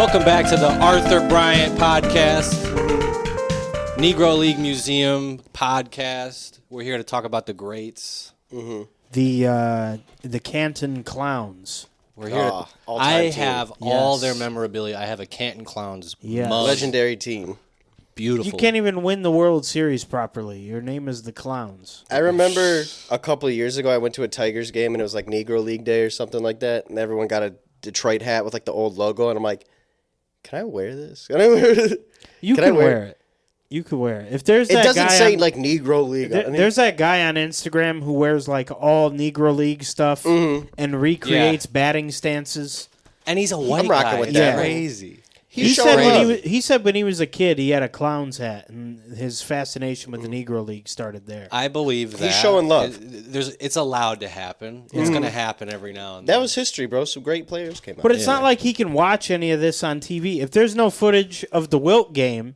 Welcome back to the Arthur Bryant Podcast, Negro League Museum Podcast. We're here to talk about the greats. Mm-hmm. The Canton Clowns. We're here. I have all their memorabilia. I have a Canton Clowns mug. Legendary team. Beautiful. You can't even win the World Series properly. Your name is the Clowns. I remember a couple of years ago I went to a Tigers game and it was like Negro League Day or something like that, and everyone got a Detroit hat with like the old logo, and I'm like, can I wear this? Can I wear it? You can wear it. You could wear it. If there's that doesn't guy say on, like Negro League. There's that guy on Instagram who wears like all Negro League stuff and recreates batting stances. And he's a white I'm rocking guy. with that. Crazy. He said when he was a kid he had a clown's hat, and his fascination with the Negro League started there. I believe that. He's showing love. It's allowed to happen. It's going to happen every now and then. That was history, bro. Some great players came out. But it's not like he can watch any of this on TV. If there's no footage of the Wilt game,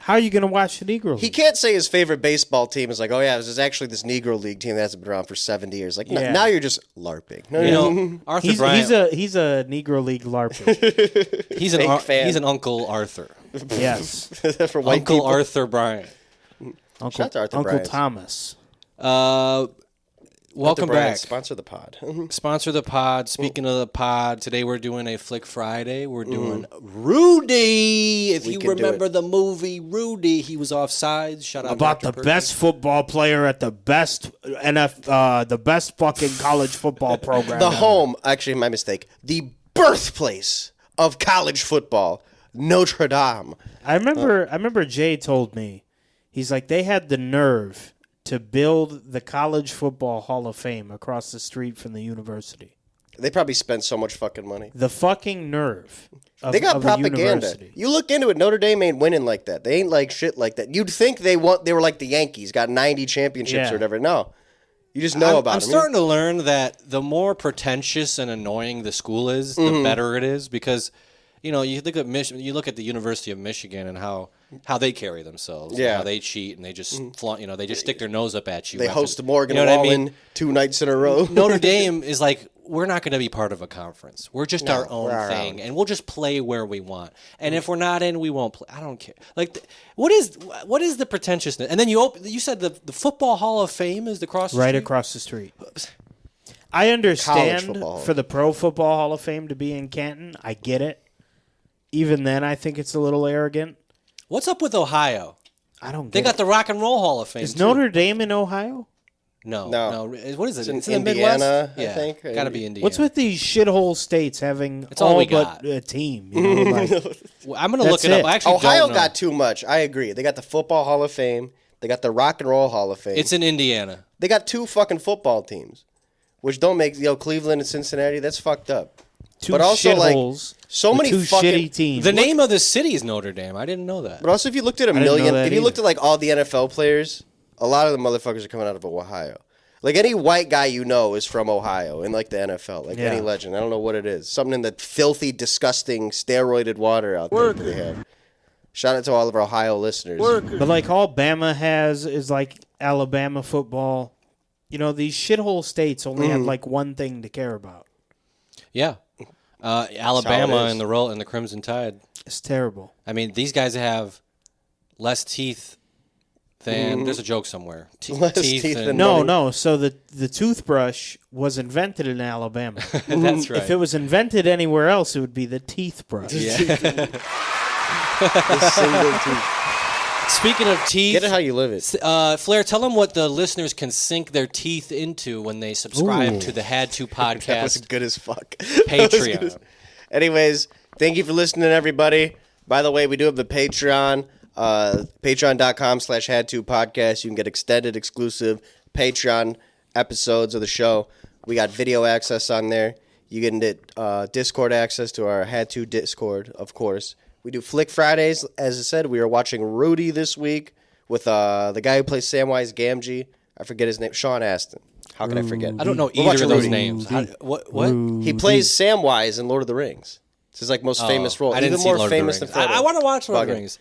how are you going to watch the Negro League? He can't say his favorite baseball team is like, oh, yeah, this is actually this Negro League team that hasn't been around for 70 years. Like, now you're just LARPing. Arthur Bryant. He's a Negro League LARPer. He's an Uncle Arthur. Yes. For white Uncle people. Arthur Bryant. Uncle Thomas. Welcome back. Sponsor the pod. Sponsor the pod. Speaking of the pod, today we're doing a Flick Friday. We're doing Rudy. If you remember the movie Rudy, he was offsides. Shout out about Dr. the best football player at the best the best fucking college football program. The home, actually, my mistake. The birthplace of college football, Notre Dame. I remember Jay told me, he's like, they had the nerve to build the College Football Hall of Fame across the street from the university. They probably spent so much fucking money. The fucking nerve. They got propaganda. You look into it, Notre Dame ain't winning like that. They ain't like shit like that. You'd think they were like the Yankees, got 90 championships or whatever. No. You just know about them. I'm starting to learn that the more pretentious and annoying the school is, the better it is, because you look at you look at the University of Michigan and how they carry themselves, how they cheat and they just flaunt, they just stick their nose up at you. They host Morgan Wallen 2 nights in a row. Notre Dame is like, we're not going to be part of a conference. We're just our own thing, and we'll just play where we want. And if we're not in, we won't play. I don't care. Like, what is the pretentiousness? And then you said the Football Hall of Fame is across the street? Across the street. I understand for the Pro Football Hall of Fame to be in Canton. I get it. Even then, I think it's a little arrogant. What's up with Ohio? I don't get They got it. the Rock and Roll Hall of Fame. Is Notre Dame in Ohio? No. What is it? It's in in the Indiana, Midwest? I think. Got to be Indiana. What's with these shithole states having It's all we but got. a team? Like, I'm going to look it up. I actually Ohio don't know. got too much. I agree. They got the Football Hall of Fame. They got the Rock and Roll Hall of Fame. It's in Indiana. They got 2 fucking football teams, which don't make Cleveland and Cincinnati. That's fucked up. But also, shitholes, so many fucking shitty teams. The name of the city is Notre Dame. I didn't know that. But also, if you looked at you looked at like all the NFL players, a lot of the motherfuckers are coming out of Ohio. Like any white guy is from Ohio in like the NFL, like any legend. I don't know what it is. Something in the filthy, disgusting, steroided water out there that they have. Shout out to all of our Ohio listeners. But like all Bama has is like Alabama football. These shithole states only have like one thing to care about. Yeah. Alabama and the Crimson Tide. It's terrible. I mean, these guys have less teeth than there's a joke somewhere. Teeth than No. So the toothbrush was invented in Alabama. That's right. If it was invented anywhere else, it would be the teeth brush. Yeah. The single tooth. Speaking of teeth, Get it how you live it. Flair, tell them what the listeners can sink their teeth into when they subscribe to the Had To Podcast. That was good as fuck. Patreon. Anyways, thank you for listening, everybody. By the way, we do have a Patreon. Patreon.com/Had2Podcast. You can get extended, exclusive Patreon episodes of the show. We got video access on there. You get Discord access to our Had To Discord, of course. We do Flick Fridays. As I said, we are watching Rudy this week with the guy who plays Samwise Gamgee. I forget his name. Sean Astin. How can I forget? I don't know either of those names. What? He plays Samwise in Lord of the Rings. It's his most famous role. I didn't Even see more Lord of the famous than Rings. Frodo. I want to watch Lord of the Rings.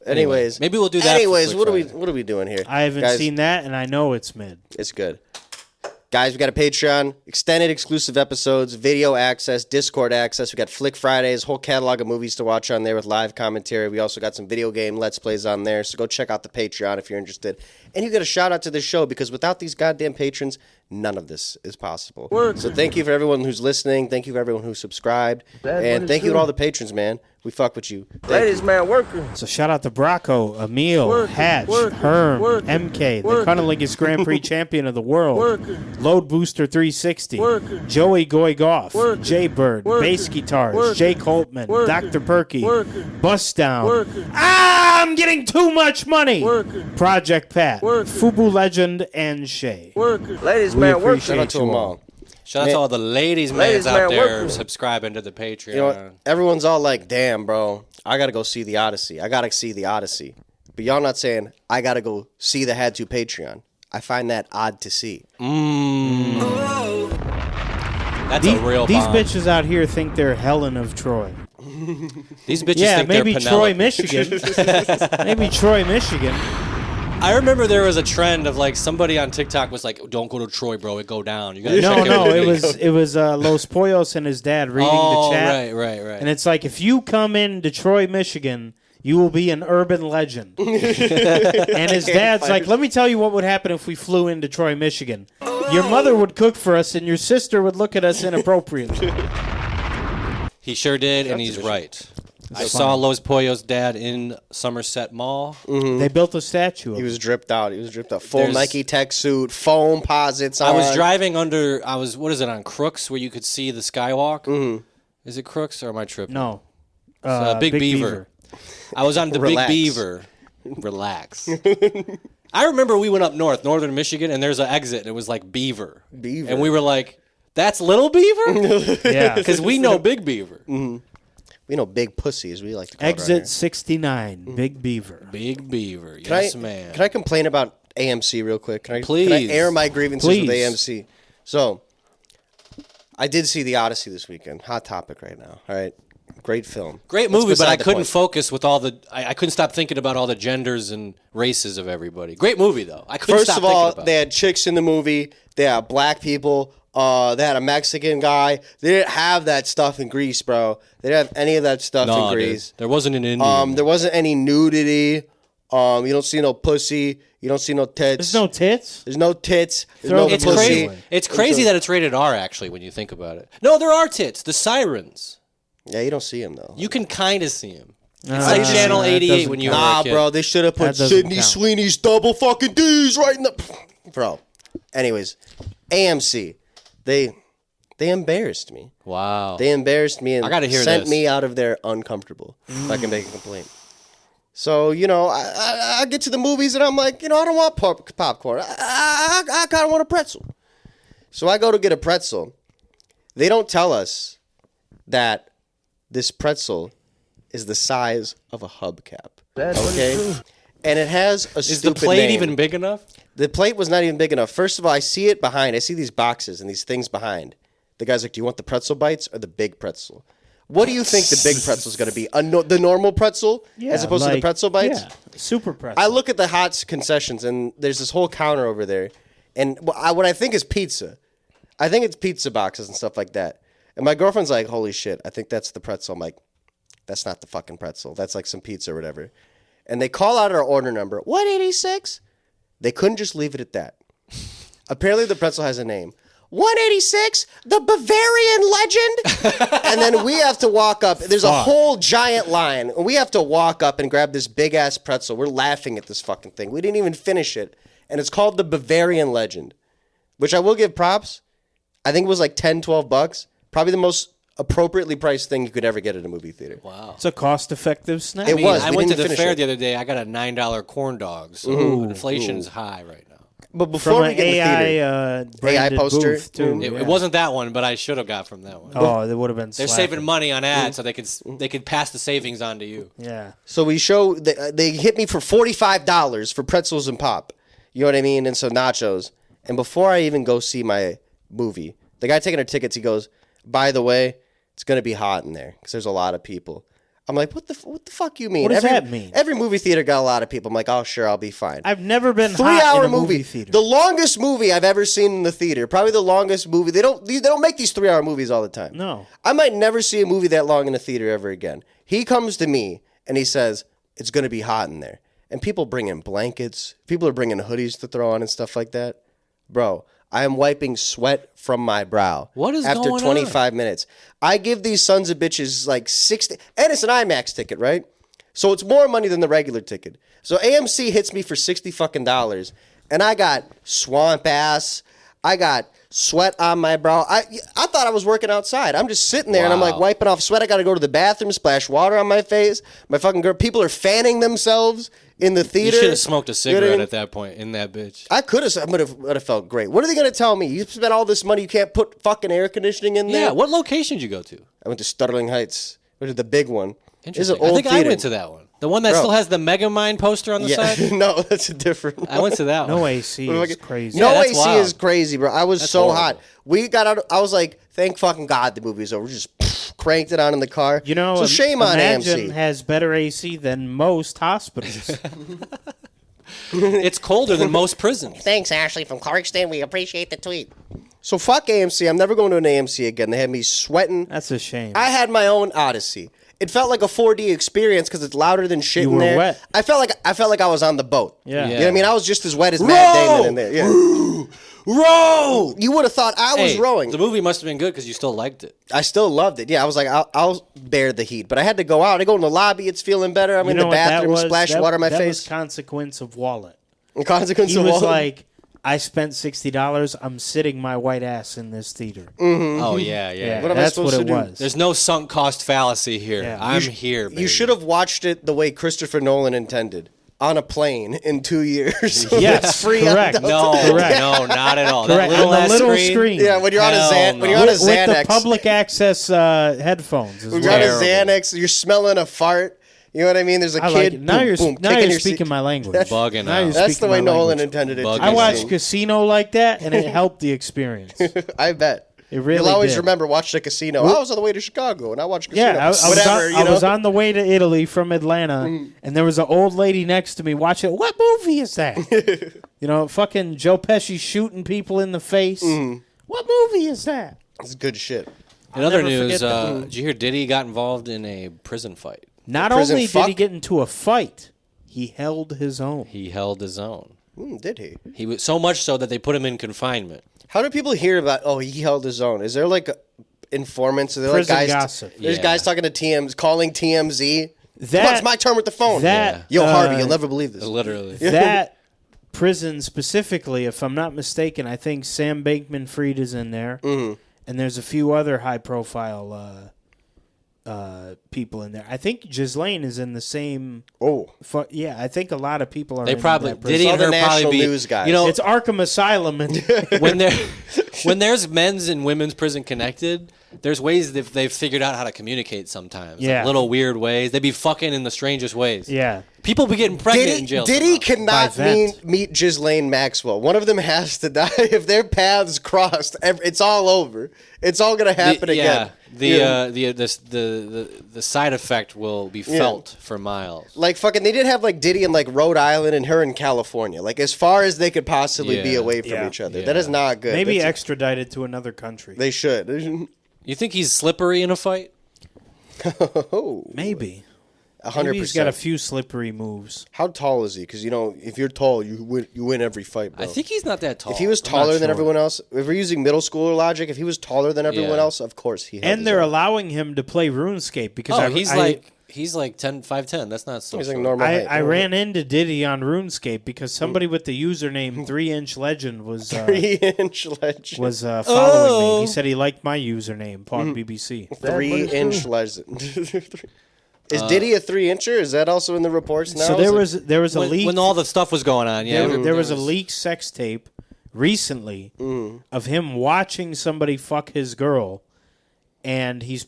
Anyways, maybe we'll do that. Anyways, what are we doing here? I haven't seen that, and I know it's mid. It's good. Guys, we got a Patreon, extended exclusive episodes, video access, Discord access. We got Flick Fridays, whole catalog of movies to watch on there with live commentary. We also got some video game Let's Plays on there. So go check out the Patreon if you're interested. And you get a shout out to this show because without these goddamn patrons, none of this is possible. So thank you for everyone who's listening. Thank you for everyone who subscribed. And thank you to all the patrons, man. We fuck with you. Ladies, man, worker. So shout out to Bracco, Emil, Hatch, Herm, MK, the Cunnilingus Grand Prix champion of the world, Load Booster 360, Joey Goy Goff, Jay Bird, Bass Guitars, Jake Holtman, Dr. Perky, Bust Down. I'm getting too much money. Project Pat, Fubu Legend, and Shay. Ladies, man, worker. Shout out to them all. Shout out to all the ladies out there subscribing to the Patreon. You know what? Everyone's all like, damn, bro, I got to go see the Odyssey. I got to see the Odyssey. But y'all not saying, I got to go see the Had to Patreon. I find that odd to see. That's a real These bomb. bitches out here think they're Helen of Troy. These bitches Yeah, think maybe they're Troy, Penelope. Michigan. Maybe Troy, Michigan. I remember there was a trend of like somebody on TikTok was like, "Don't go to Troy, bro. It go down. You gotta check No, everything." it was Los Pollos and his dad reading the chat. Right. And it's like, if you come into Troy, Michigan, you will be an urban legend. And his dad's like, let me tell you what would happen if we flew into Troy, Michigan. Your mother would cook for us, and your sister would look at us inappropriately. He sure did, and he's right. I saw Los Pollos' dad in Somerset Mall. Mm-hmm. They built a statue of He him. was dripped out. Full Nike tech suit, foam posits on. I was driving under, what is it, on Crooks, where you could see the skywalk? Mm-hmm. Is it Crooks, or am I tripping? No. Big Beaver. I was on the Relax. Big Beaver. Relax. I remember we went up northern Michigan, and there's an exit, and it was like Beaver. And we were like, that's Little Beaver? Yeah. Because we know Big Beaver. Mm-hmm. We know big pussies. We like to call it Exit around 69, Big Beaver. Big Beaver. here. Yes, man. Can I complain about AMC real quick? Please. Can I air my grievances Please. with AMC? So, I did see the Odyssey this weekend. Hot topic right now. All right. Great film. Great That's movie, but I beside the couldn't point. focus with all the. I couldn't stop thinking about all the genders and races of everybody. Great movie, though. I couldn't First stop of all, thinking about they it. had chicks in the movie. They had black people. They had a Mexican guy. They didn't have that stuff in Greece, bro. They didn't have any of that stuff No, in dude. Greece. There wasn't an Indian. There wasn't any nudity. You don't see no pussy. You don't see no tits. There's no tits? There's no tits. There's Throw no the It's pussy. pussy crazy. away. It's crazy that it's rated R. Actually, when you think about it. No, there are tits. The sirens. Yeah, you don't see him though. You can kind of see them. It's Nah, like Channel that 88 doesn't when you count. were a Nah, kid. bro, they should have put That doesn't Sydney count. Sweeney's double fucking D's right in the. Bro. Anyways, AMC, they embarrassed me. Wow. They embarrassed me and I gotta hear sent this. me out of there uncomfortable. If I can make a complaint. So, I get to the movies and I'm like, I don't want popcorn. I kind of want a pretzel. So I go to get a pretzel. They don't tell us that this pretzel is the size of a hubcap. Okay? And it has a Is the stupid plate name. even big enough? The plate was not even big enough. First of all, I see it behind. I see these boxes and these things behind. The guy's like, do you want the pretzel bites or the big pretzel? What do you think the big pretzel is going to be? The normal pretzel as opposed to the pretzel bites? Yeah, super pretzel. I look at the hot concessions and there's this whole counter over there. And what I think is pizza. I think it's pizza boxes and stuff like that. And my girlfriend's like, holy shit, I think that's the pretzel. I'm like, that's not the fucking pretzel. That's like some pizza or whatever. And they call out our order number, 186. They couldn't just leave it at that. Apparently the pretzel has a name. 186, the Bavarian legend. And then we have to walk up. There's a whole giant line. And we have to walk up and grab this big ass pretzel. We're laughing at this fucking thing. We didn't even finish it. And it's called the Bavarian legend, which I will give props. I think it was like $10, $12. Probably the most appropriately priced thing you could ever get at a movie theater. Wow. It's a cost-effective snack. It was. I We went to didn't the finish fair it. the other day. I got a $9 corn dog. So inflation is high right now. But before From we an get in the theater, AI, branded poster? booth, too. It wasn't that one, but I should have got from that one. Oh, they would have been They're slapping. saving money on ads, so they could pass the savings on to you. Yeah. so they hit me for $45 for pretzels and pop. You know what I mean? And so nachos. And before I even go see my movie, the guy taking our tickets, he goes, by the way, it's going to be hot in there because there's a lot of people. I'm like, what the fuck you mean? What does that mean? Every movie theater got a lot of people. I'm like, oh, sure, I'll be fine. I've never been 3 hot hour in a movie theater. The longest movie I've ever seen in the theater. Probably the longest movie. They don't make these 3 hour movies all the time. No. I might never see a movie that long in a theater ever again. He comes to me and he says, it's going to be hot in there. And people bring in blankets. People are bringing hoodies to throw on and stuff like that. Bro, I am wiping sweat from my brow. What is after going 25 minutes? I give these sons of bitches like 60, and it's an IMAX ticket, right? So it's more money than the regular ticket. So AMC hits me for $60 fucking dollars, and I got swamp ass. I got sweat on my brow. I thought I was working outside. I'm just sitting there and I'm like wiping off sweat. I got to go to the bathroom, splash water on my face. My fucking girl, people are fanning themselves in the theater. You should have smoked a cigarette at that point in that bitch. I could have. I would have felt great. What are they going to tell me? You spent all this money. You can't put fucking air conditioning in there? Yeah. What location did you go to? I went to Sterling Heights, which is the big one. Interesting. It's an old I think theater. I went to that one. The one that still has the Megamind poster on the side? No, that's a different one. I went to that one. No AC is crazy. No that's AC wild. is crazy, bro. I was That's so horrible. hot. We got out. I was like, thank fucking God the movie's over. Just cranked it on in the car. You know, so shame on Imagine AMC. has better AC than most hospitals. It's colder than most prisons. Thanks, Ashley from Clarkston. We appreciate the tweet. So fuck AMC. I'm never going to an AMC again. They had me sweating. That's a shame. I had my own Odyssey. It felt like a 4D experience because it's louder than shit You in were there. wet. I felt like I was on the boat. Yeah. You know what I mean? I was just as wet as Matt Damon in there. Yeah. Row! You would have thought I was rowing. The movie must have been good because you still liked it. I still loved it. Yeah, I was like, I'll bear the heat. But I had to go out. I go in the lobby. It's feeling better. I'm in the bathroom, splash water on my that face. was consequence of wallet. In consequence He of was what? like, I spent $60. I'm sitting my white ass in this theater. Oh, yeah. What am I That's supposed what to it do? was. There's no sunk cost fallacy here. Yeah. I'm here, baby. You should have watched it the way Christopher Nolan intended. On a plane in 2 years. Yes, free correct. on Delta. No, Correct. no, not at all. Correct. That little On the ass little screen. screen. Yeah, when you're on a Hell when you're on a With the Xanax. public access headphones. As When you're on a well. Terrible. Xanax, you're smelling a fart. You know what I mean? There's a I kid. like it. Now boom, you're boom, now kicking you're your speaking seat. my language. Bugging Now out. you're That's speaking the way my Nolan language. intended it. Bugging to I be watched seen. Casino like that, and it helped the experience. I bet. It really You'll always did. remember watching a casino. I was on the way to Chicago, and I watched Casino. Yeah, I Whatever, was on the way to Italy from Atlanta, and there was an old lady next to me watching. What movie is that? You know, fucking Joe Pesci shooting people in the face. What movie is that? It's good shit. In other never news, forget that. did you hear Diddy got involved in a prison fight? Not prison only did fuck? he get into a fight, he held his own. He held his own. Did he? He was so much so that they put him in confinement. How do people hear about? Oh, he held his own. Is there like informants? Are there Prison like guys? gossip. There's Yeah. guys talking to TMZ, calling TMZ. Come on, That- it's my turn with the phone. that, Yo, Harvey, uh, you'll never believe this. Literally. That prison specifically, if I'm not mistaken, I think Sam Bankman-Fried is in there, and there's a few other high-profile people in there. I think Ghislaine is in the same. Oh, Yeah, I think a lot of people are. They in probably that prison. Diddy and All her the probably national be news guys. You know, It's Arkham Asylum, and when there's men's and women's prison connected, there's ways that they've figured out how to communicate sometimes. Yeah. Like little weird ways. They be fucking in the strangest ways. yeah, People be getting pregnant in jail. Diddy somehow. cannot By vent. meet Ghislaine Maxwell. One of them has to die. If their paths crossed, it's all over. It's all gonna happen again. The side effect will be felt for miles. Like fucking, they did have like Diddy in like Rhode Island and her in California. Like as far as they could possibly be Yeah. away from Yeah. each other. Yeah. That is not good. maybe That's- extradited to another country. they should. You think he's slippery in a fight? Oh, Maybe 100%. Maybe he's got a few slippery moves. How tall is he? Because you know, if you're tall, you win every fight, bro. I think he's not that tall. if he was I'm not taller than sure. everyone else, if we're using middle schooler logic, if he was taller than everyone Yeah. else, of course he. held And his they're own. allowing him to play RuneScape because he's like 5'10". That's not so He's like short. normal height. I ran into Diddy on RuneScape because somebody with the username 3-inch legend was 3-inch legend. was following me. He said he liked my username, Pod BBC. 3-inch legend. Is Diddy a 3-incher? Is that also in the reports now? So there was a leak when all the stuff was going on. Yeah, there was a leaked sex tape recently of him watching somebody fuck his girl, and he's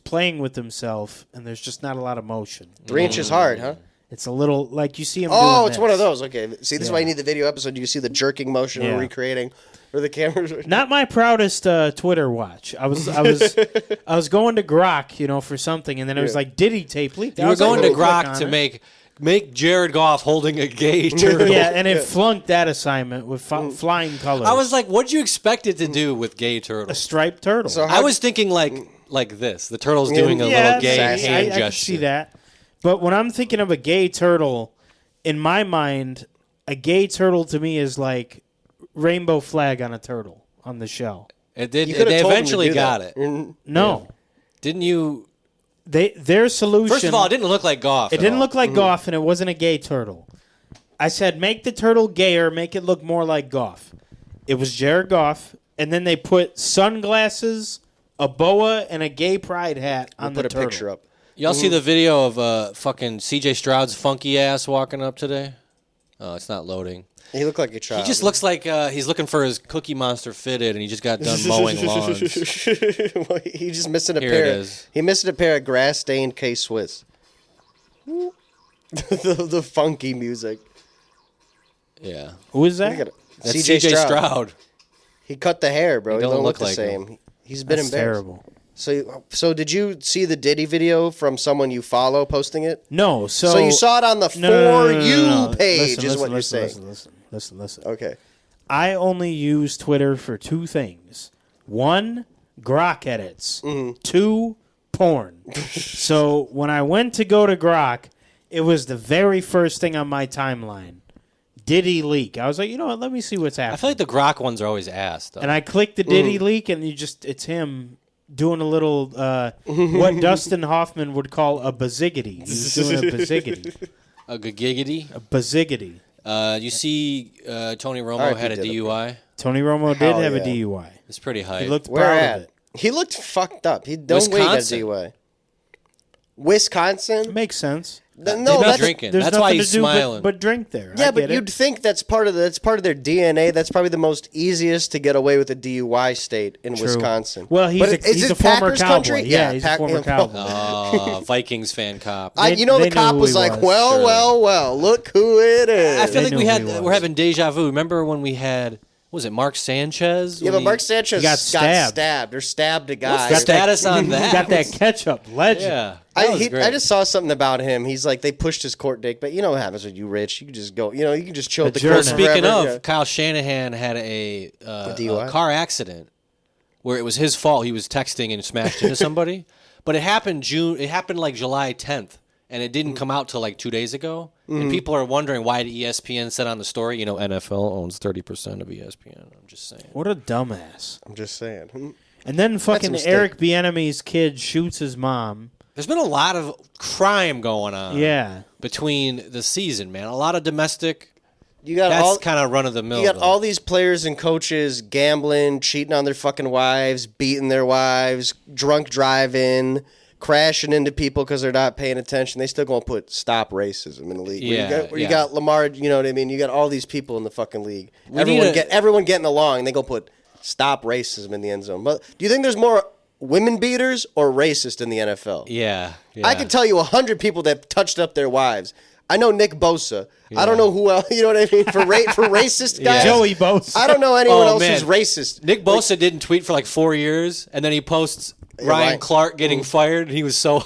playing with himself, and there's just not a lot of motion. 3 inches hard, huh? It's a little like you see him. Oh, doing it's this. one of those. Okay, see, this is why you need the video episode. You see the jerking motion Yeah. we're recreating, or the cameras. Not my proudest Twitter watch. I was going to Grok, for something, and then it was like Diddy tape leaked. You were going to Grok to make Jared Goff holding a gay turtle. Yeah, and it flunked that assignment with flying colors. I was like, what'd you expect it to do with gay turtle? a striped turtle. So I was thinking like this. The turtle's doing a little gay sassy. hand I gesture. can see that. But when I'm thinking of a gay turtle, in my mind, a gay turtle to me is like rainbow flag on a turtle on the shell. It did. You could've They told him to eventually do got that. it. No. Didn't you? Their solution. First of all, it didn't look like Goff. It at didn't all. look like Goff, and it wasn't a gay turtle. I said, make the turtle gayer, make it look more like Goff. It was Jared Goff, and then they put sunglasses, a boa, and a gay pride hat on the Put a turtle. picture up. Y'all see the video of fucking C.J. Stroud's funky ass walking up today? Oh, it's not loading. He looked like a child. He just looks like he's looking for his Cookie Monster fitted, and he just got done mowing lawns. Well, he just missing a Here pair. it is. He missing a pair of grass stained K Swiss. the funky music. Yeah, Who is that? that's C.J. C.J. Stroud. Stroud. He cut the hair, bro. He He don't don't look look the like same. him. He's been That's embarrassed. terrible. So did you see the Diddy video from someone you follow posting it? No, So you saw it on the For You page, Listen, is what you're listen, saying. Listen. Okay. I only use Twitter for two things. One, Grok edits. Two, porn. So when I went to go to Grok, it was the very first thing on my timeline. Diddy leak. I was like, you know what? Let me see what's happening. I feel like the Grok ones are always ass, though. And I clicked the Diddy leak, and it's him doing a little what Dustin Hoffman would call a baziggity. He was doing a baziggity. A giggity. A baziggity. You see, Tony Romo had a did it, DUI. Tony Romo did Hell have a yeah. DUI. It's pretty high. He looked Where proud at? of it. He looked fucked up. He don't wait at Wisconsin. DUI. Wisconsin? Makes sense. No, Maybe that's drinking. There's That's why nothing he's to do smiling. but drink there. Yeah, I but get it. you'd think that's part of their DNA. That's probably the most easiest to get away with a DUI state in True. Wisconsin. Well, he's But a, is he's it a former Packers cowboy. country? Yeah, he's a former cowboy. Vikings fan cop. They the knew cop who was he like, was. well, look who it is. I feel They like knew who he we're was. having deja vu. Remember when we had, what was it, Mark Sanchez? Yeah, When but Mark Sanchez he got got stabbed. or stabbed a guy. What's the status on that? Got that ketchup legend. Yeah. That was great. I just saw something about him. He's like, they pushed his court date, but you know what happens when you rich. You can just go, you can just chill at the Adjourn court it. Speaking forever. of, Yeah. Kyle Shanahan had a DUI? car accident where it was his fault. He was texting and smashed into somebody, but it happened like July 10th, and it didn't come out till like 2 days ago. And people are wondering why did ESPN said on the story, NFL owns 30% of ESPN. I'm just saying. What a dumbass. I'm just saying. And then fucking mistake. Eric Bieniemy's kid shoots his mom. There's been a lot of crime going on. Yeah. Between the season, man, a lot of domestic. You got That's all kind of run of the mill. You got all these players and coaches gambling, cheating on their fucking wives, beating their wives, drunk driving, crashing into people because they're not paying attention. They still gonna put stop racism in the league. You got Lamar, you know what I mean? You got all these people in the fucking league. Everyone getting along. And they go put stop racism in the end zone. But do you think there's more women beaters or racist in the NFL? Yeah. I can tell you 100 people that touched up their wives. I know Nick Bosa. I don't know who else. You know what I mean? For racist guys, Joey Bosa. I don't know anyone else man. who's racist. Nick Bosa didn't tweet for like 4 years, and then he posts Ryan Ryan- Clark getting fired, and he was so.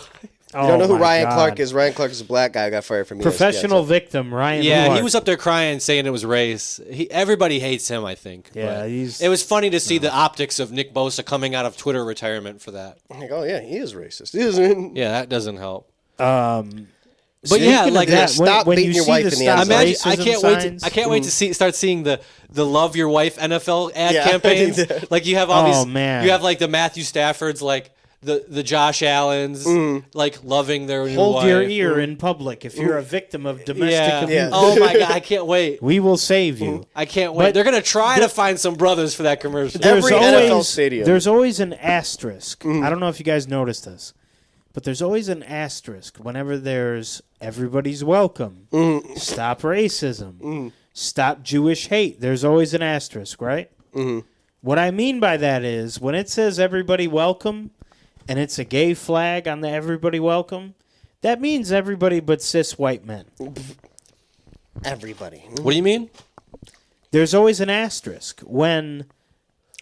You don't know who my Ryan God. Clark is? Ryan Clark is a black guy who got fired from ESPN. Professional victim, Ryan Yeah, Clark. he was up there crying, saying it was race. Everybody hates him, I think. Yeah, but he's- it was funny to see the optics of Nick Bosa coming out of Twitter retirement for that. Like, oh yeah, he is racist. He isn't. Yeah, that doesn't help. But yeah, like that. Stop beating your wife in the end zone. Imagine, Racism I can't wait to start seeing the Love Your Wife NFL ad Yeah. campaigns. Like you have all Oh, these, man. you have like the Matthew Staffords, like the Josh Allens, like loving their new Hold wife. your ear in public if you're a victim of domestic Yeah. abuse. Oh my god, I can't wait. We will save you. I can't wait. But They're gonna try to find some brothers for that commercial. Every NFL stadium. There's always an asterisk. I don't know if you guys noticed this, but there's always an asterisk whenever there's everybody's welcome. Stop racism. Stop Jewish hate. There's always an asterisk, right? What I mean by that is when it says everybody welcome and it's a gay flag on the everybody welcome, That means everybody but cis white men. Everybody. What do you mean? There's always an asterisk when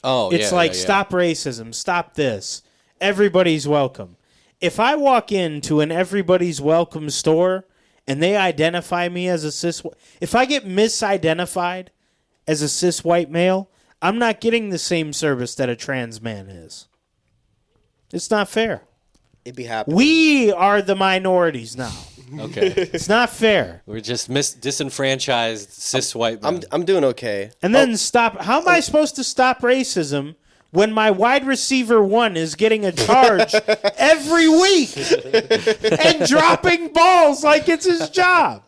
it's yeah. stop racism, stop this. Everybody's welcome. If I walk into an everybody's welcome store and they identify me as a cis, if I get misidentified as a cis white male, I'm not getting the same service that a trans man is. It's not fair. It'd be happening. We are the minorities now. Okay. It's not fair. We're just disenfranchised cis white men. I'm doing okay. And then how am I supposed to stop racism when my wide receiver 1 is getting a charge every week and dropping balls like it's his job?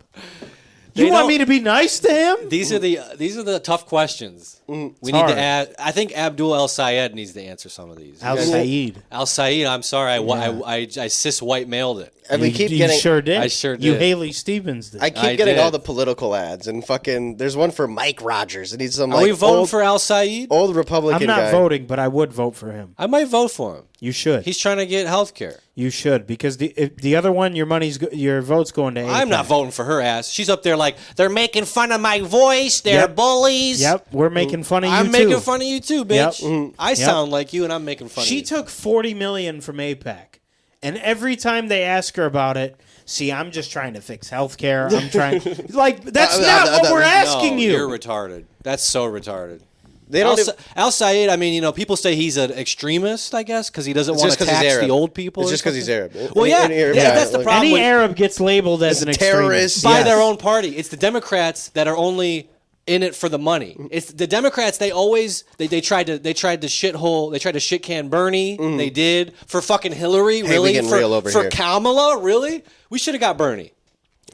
You want me to be nice to him? These are the tough questions. We need to add. I think Abdul El Sayed needs to answer some of these. Al Sayed. Al Sayed. I'm sorry. I cis white mailed it. And we keep getting. You sure did. I sure did. You Haley Stevens did. I keep getting all the political ads and fucking. There's one for Mike Rogers and he's some. Are we voting for Al Sayed? Old Republican guy. I'm not voting, but I would vote for him. I might vote for him. You should. He's trying to get health care. You should, because the other one, your vote's going to AIPAC. I'm not voting for her ass. She's up there like, they're making fun of my voice. They're bullies. Yep, we're making fun of you, I'm too. making fun of you, too, bitch. Yep. I sound like you, and I'm making fun of you. She took $40 million from AIPAC, and every time they ask her about it, see, I'm just trying to fix health care. I'm trying... that's not what we're asking you. You're retarded. That's so retarded. Al Sayed, I mean, people say he's an extremist, I guess, because he doesn't want to tax the old people. It's just because he's Arab. Well, that's the problem. Any Arab gets labeled as an terrorist by their own party. It's the Democrats that are only in it for the money. It's the Democrats. They always they tried to shithole. They tried to shit can Bernie. They did for fucking Hillary. Really, for Kamala. Really, we should have got Bernie.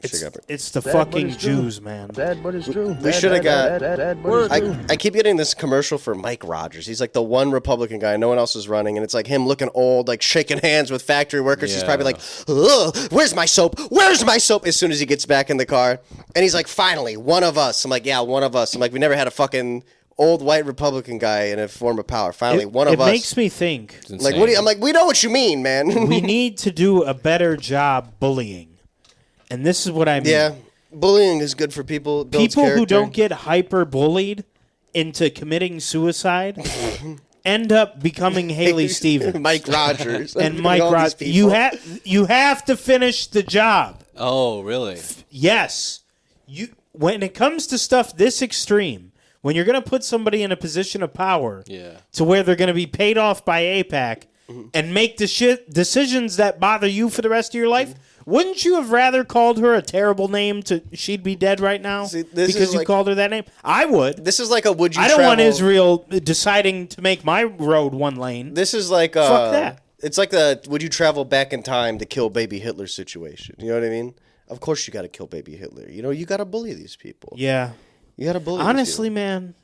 It's the fucking Jews, man. Sad, but it's true. We should have got. But it's true. I keep getting this commercial for Mike Rogers. He's like the one Republican guy. No one else is running, and it's like him looking old, like shaking hands with factory workers. He's probably like, "Ugh, where's my soap? Where's my soap?" As soon as he gets back in the car, and he's like, "Finally, one of us." I'm like, "Yeah, one of us." I'm like, "We never had a fucking old white Republican guy in a form of power. Finally, one of us." It makes me think. Like, I'm like, we know what you mean, man. We need to do a better job bullying, and this is what I mean. Yeah. Bullying is good for people. People who don't get hyper bullied into committing suicide end up becoming Haley Stevens, Mike Rogers, and Mike Rogers. You have to finish the job. Oh, really? Yes. When it comes to stuff this extreme, when you're going to put somebody in a position of power, to where they're going to be paid off by AIPAC and make decisions that bother you for the rest of your life. Wouldn't you have rather called her a terrible name she'd be dead right now? Because you called her that name? I would. This is like a would you I don't want Israel deciding to make my road one lane. This is like fuck that. It's like the would you travel back in time to kill baby Hitler situation. You know what I mean? Of course you got to kill baby Hitler. You got to bully these people. Yeah. You got to bully Honestly, man,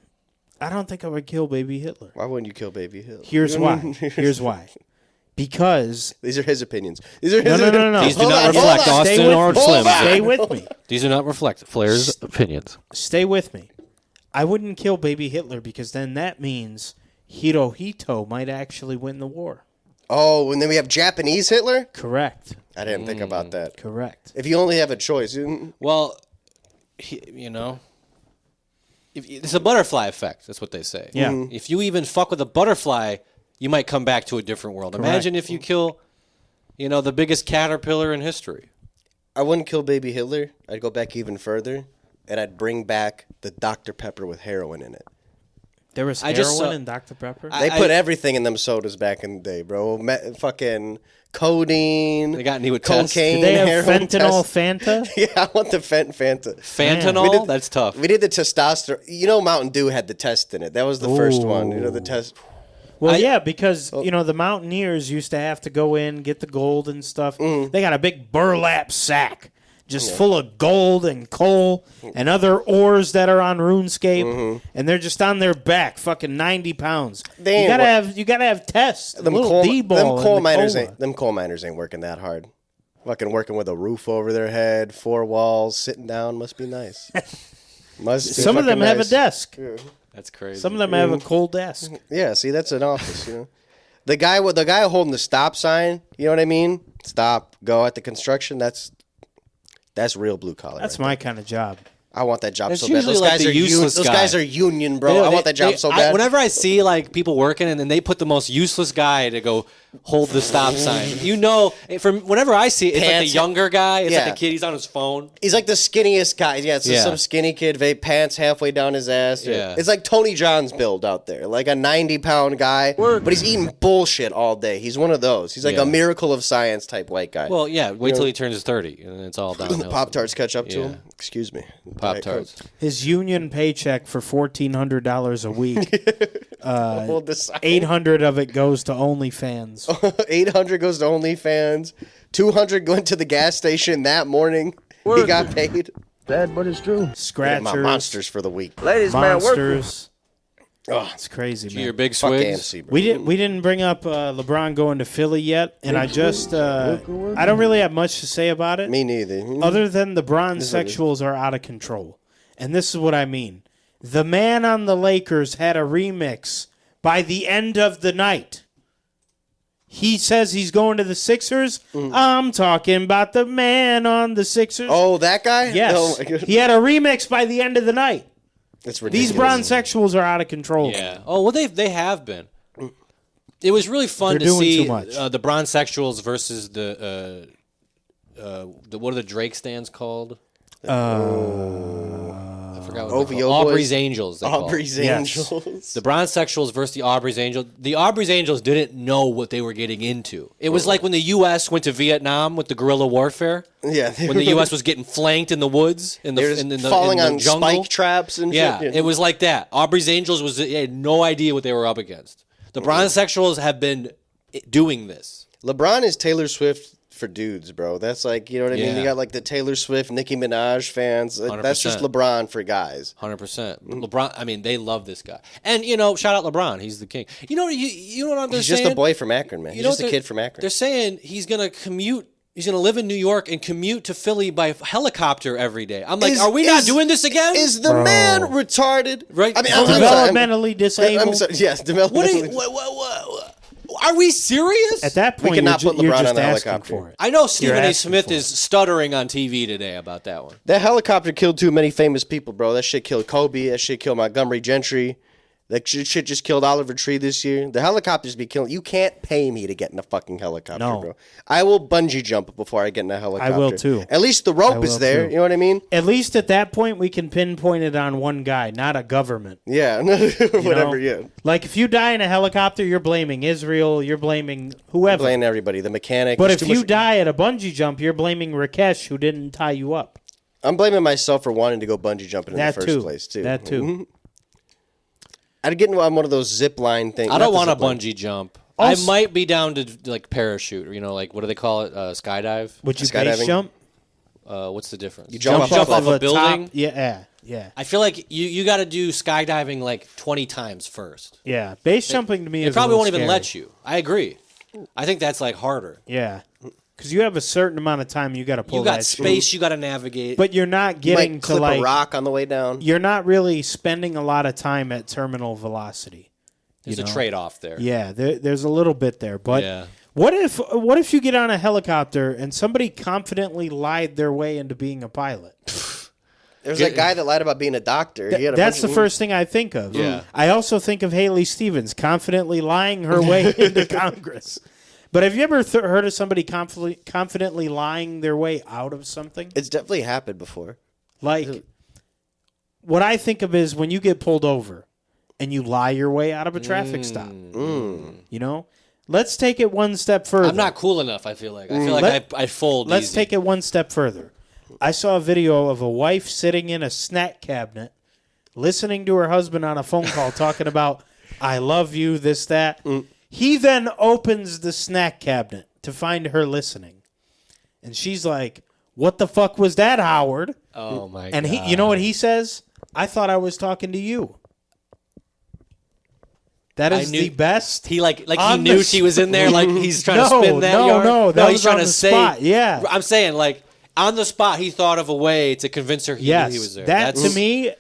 I don't think I would kill baby Hitler. Why wouldn't you kill baby Hitler? Here's why. Here's why. Because these are his opinions. These are his No. These do not reflect Austin or Slim. Stay with me. These do not reflect Flair's opinions. Stay with me. I wouldn't kill baby Hitler because then that means Hirohito might actually win the war. Oh, and then we have Japanese Hitler? Correct. I didn't think about that. Correct. If you only have a choice. Well, it's a butterfly effect. That's what they say. Yeah. If you even fuck with a butterfly, you might come back to a different world. Correct. Imagine if you kill, the biggest caterpillar in history. I wouldn't kill baby Hitler. I'd go back even further, and I'd bring back the Dr. Pepper with heroin in it. There was heroin in Dr. Pepper? They put everything in them sodas back in the day, bro. Fucking codeine. They got any with cocaine. Do they have heroin fentanyl Fanta? Yeah, I want the Fanta. Fentanyl? That's tough. We did the testosterone. Mountain Dew had the test in it. That was the first one. The test. Well, yeah, because, the Mountaineers used to have to go in, get the gold and stuff. They got a big burlap sack just full of gold and coal and other ores that are on RuneScape, and they're just on their back, fucking 90 pounds. You gotta have tests. Them coal miners ain't working that hard. Fucking working with a roof over their head, 4 walls, sitting down must be nice. Some of them have a desk. Yeah. That's crazy. Some of them have a cold desk. Yeah, see, that's an office, The guy holding the stop sign, you know what I mean? Stop, go at the construction. That's real blue collar. That's my kind of job. I want that job It's so bad. usually Those like guys the are useless Those guy. guys are union, bro. I want that job so bad. Whenever I see like people working and then they put the most useless guy to go hold the stop sign, from whenever I see it, it's like the younger guy. It's like a kid. He's on his phone. He's like the skinniest guy. Yeah, it's some skinny kid, pants halfway down his ass. Yeah. It's like Tony John's build out there, like a 90-pound guy, but he's eating bullshit all day. He's one of those. He's like a miracle of science type white guy. Well, yeah. Wait till he turns 30, and it's all downhill. Pop-Tarts catch up to him. Excuse me. Pop-Tarts. His union paycheck for $1,400 a week. Hold the sign. 800 of it goes to OnlyFans. 800 goes to OnlyFans. 200 went to the gas station that morning. He got paid. Sad, but it's true. Scratchers. My monsters for the week. Ladies, man, working. Monsters. Oh, It's crazy, man. Your big fuck swigs. AMC, bro. We didn't bring up LeBron going to Philly yet, and I just I don't really have much to say about it. Me neither. Other than the Bronsexuals are out of control. And this is what I mean. The man on the Lakers had a remix by the end of the night. He says he's going to the Sixers. I'm talking about the man on the Sixers. Oh, that guy? Yes. Oh, my goodness. He had a remix by the end of the night. It's ridiculous. These Bronsexuals are out of control. Yeah. Oh, well, they have been. It was really fun They're to doing see too much. the Bronsexuals versus the what are the Drake stands called? I forgot what they're called. Aubrey's Angels. Aubrey's Yes. Angels. The Bronsexuals versus the Aubrey's Angels. The Aubrey's Angels didn't know what they were getting into. It was like when the U.S. went to Vietnam with the guerrilla warfare. Yeah. When the U.S. was getting flanked in the woods, in the falling in the on jungle. spike traps and Yeah, shit. it was like that. Aubrey's Angels had no idea what they were up against. The Bronsexuals have been doing this. LeBron is Taylor Swift for dudes, bro. That's like, you know what I mean? Yeah. You got like the Taylor Swift, Nicki Minaj fans. 100%. That's just LeBron for guys. 100%. LeBron, I mean, they love this guy. And, shout out LeBron. He's the king. You know what they're He's saying? just a boy from Akron, man. He's just a what kid from Akron. They're saying he's going to commute. He's going to live in New York and commute to Philly by helicopter every day. I'm like, are we not doing this again? Is the man retarded? Right. I mean, Developmentally disabled. I'm sorry. Yes, developmentally. What? Are we serious? At that point, cannot you're, put you're LeBron just on the asking helicopter. for it. I know Stephen A. asking Smith for is stuttering on TV today about that one. That helicopter killed too many famous people, bro. That shit killed Kobe. That shit killed Montgomery Gentry. That shit just killed Oliver Tree this year. The helicopters be killing. You can't pay me to get in a fucking helicopter, No. bro. I will bungee jump before I get in a helicopter. I will, too. At least the rope is will, there. too. You know what I mean? At least at that point, we can pinpoint it on one guy, not a government. Yeah. you Whatever, know? yeah. Like, if you die in a helicopter, you're blaming Israel, you're blaming whoever. Blame everybody. The mechanic. But There's if too you much- die at a bungee jump, you're blaming Rakesh, who didn't tie you up. I'm blaming myself for wanting to go bungee jumping in That the first too. place, too. That too. I'd get on one of those zip line things. I don't want to a bungee jump. Also- I might be down to like parachute, or like what do they call it? Skydive. Would you Skydiving? base jump? What's the difference? You jump jump off off a building. Top. Yeah. I feel like you got to do skydiving like 20 times first. Yeah. Base jumping to me It is probably a won't little even scary. let you. I agree. I think that's like harder. Yeah. Because you have a certain amount of time you got to pull You got that space you got to navigate. But you're not You getting might to clip like a rock on the way down. you're not really spending a lot of time at terminal velocity. There's you a know? trade-off there. Yeah, there's a little bit there, but Yeah. what if you get on a helicopter and somebody confidently lied their way into being a pilot? There's that guy that lied about being a doctor. He had a That's bunch the of- first thing I think of. Yeah. I also think of Haley Stevens confidently lying her way into Congress. But have you ever heard of somebody confidently lying their way out of something? It's definitely happened before. Like, what I think of is when you get pulled over and you lie your way out of a traffic stop. You know? Let's take it one step further. I'm not cool enough, I feel like. I feel like I fold Let's easy. take it one step further. I saw a video of a wife sitting in a snack cabinet listening to her husband on a phone call talking about, I love you, this, that. He then opens the snack cabinet to find her listening. And she's like, what the fuck was that, Howard? Oh, my God. And he, you know what he says? I thought I was talking to you. That is the best. He like he On knew the she was in there. Like he's trying to No, spin that no, yarn. no, that he's was trying on to the say. spot, yeah. I'm saying like on the spot, he thought of a way to convince her he knew he was there. That to me,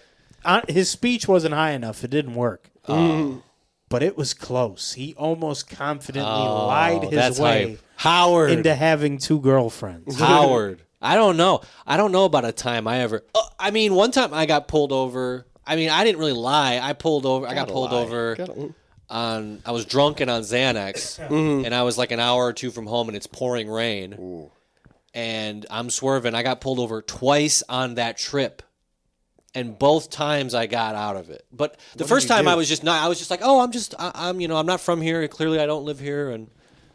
his speech wasn't high enough. It didn't work. But but it was close. He almost confidently lied his way Howard into having 2 girlfriends. Howard. I don't know. I don't know about a time I ever. I mean, one time I got pulled over. I mean, I didn't really lie. I got pulled over on. I was drunk and on Xanax, and I was like an hour or 2 from home, and it's pouring rain. Ooh. And I'm swerving. I got pulled over twice on that trip. And both times I got out of it. But the first time I was just like, oh, I'm not from here. Clearly I don't live here. And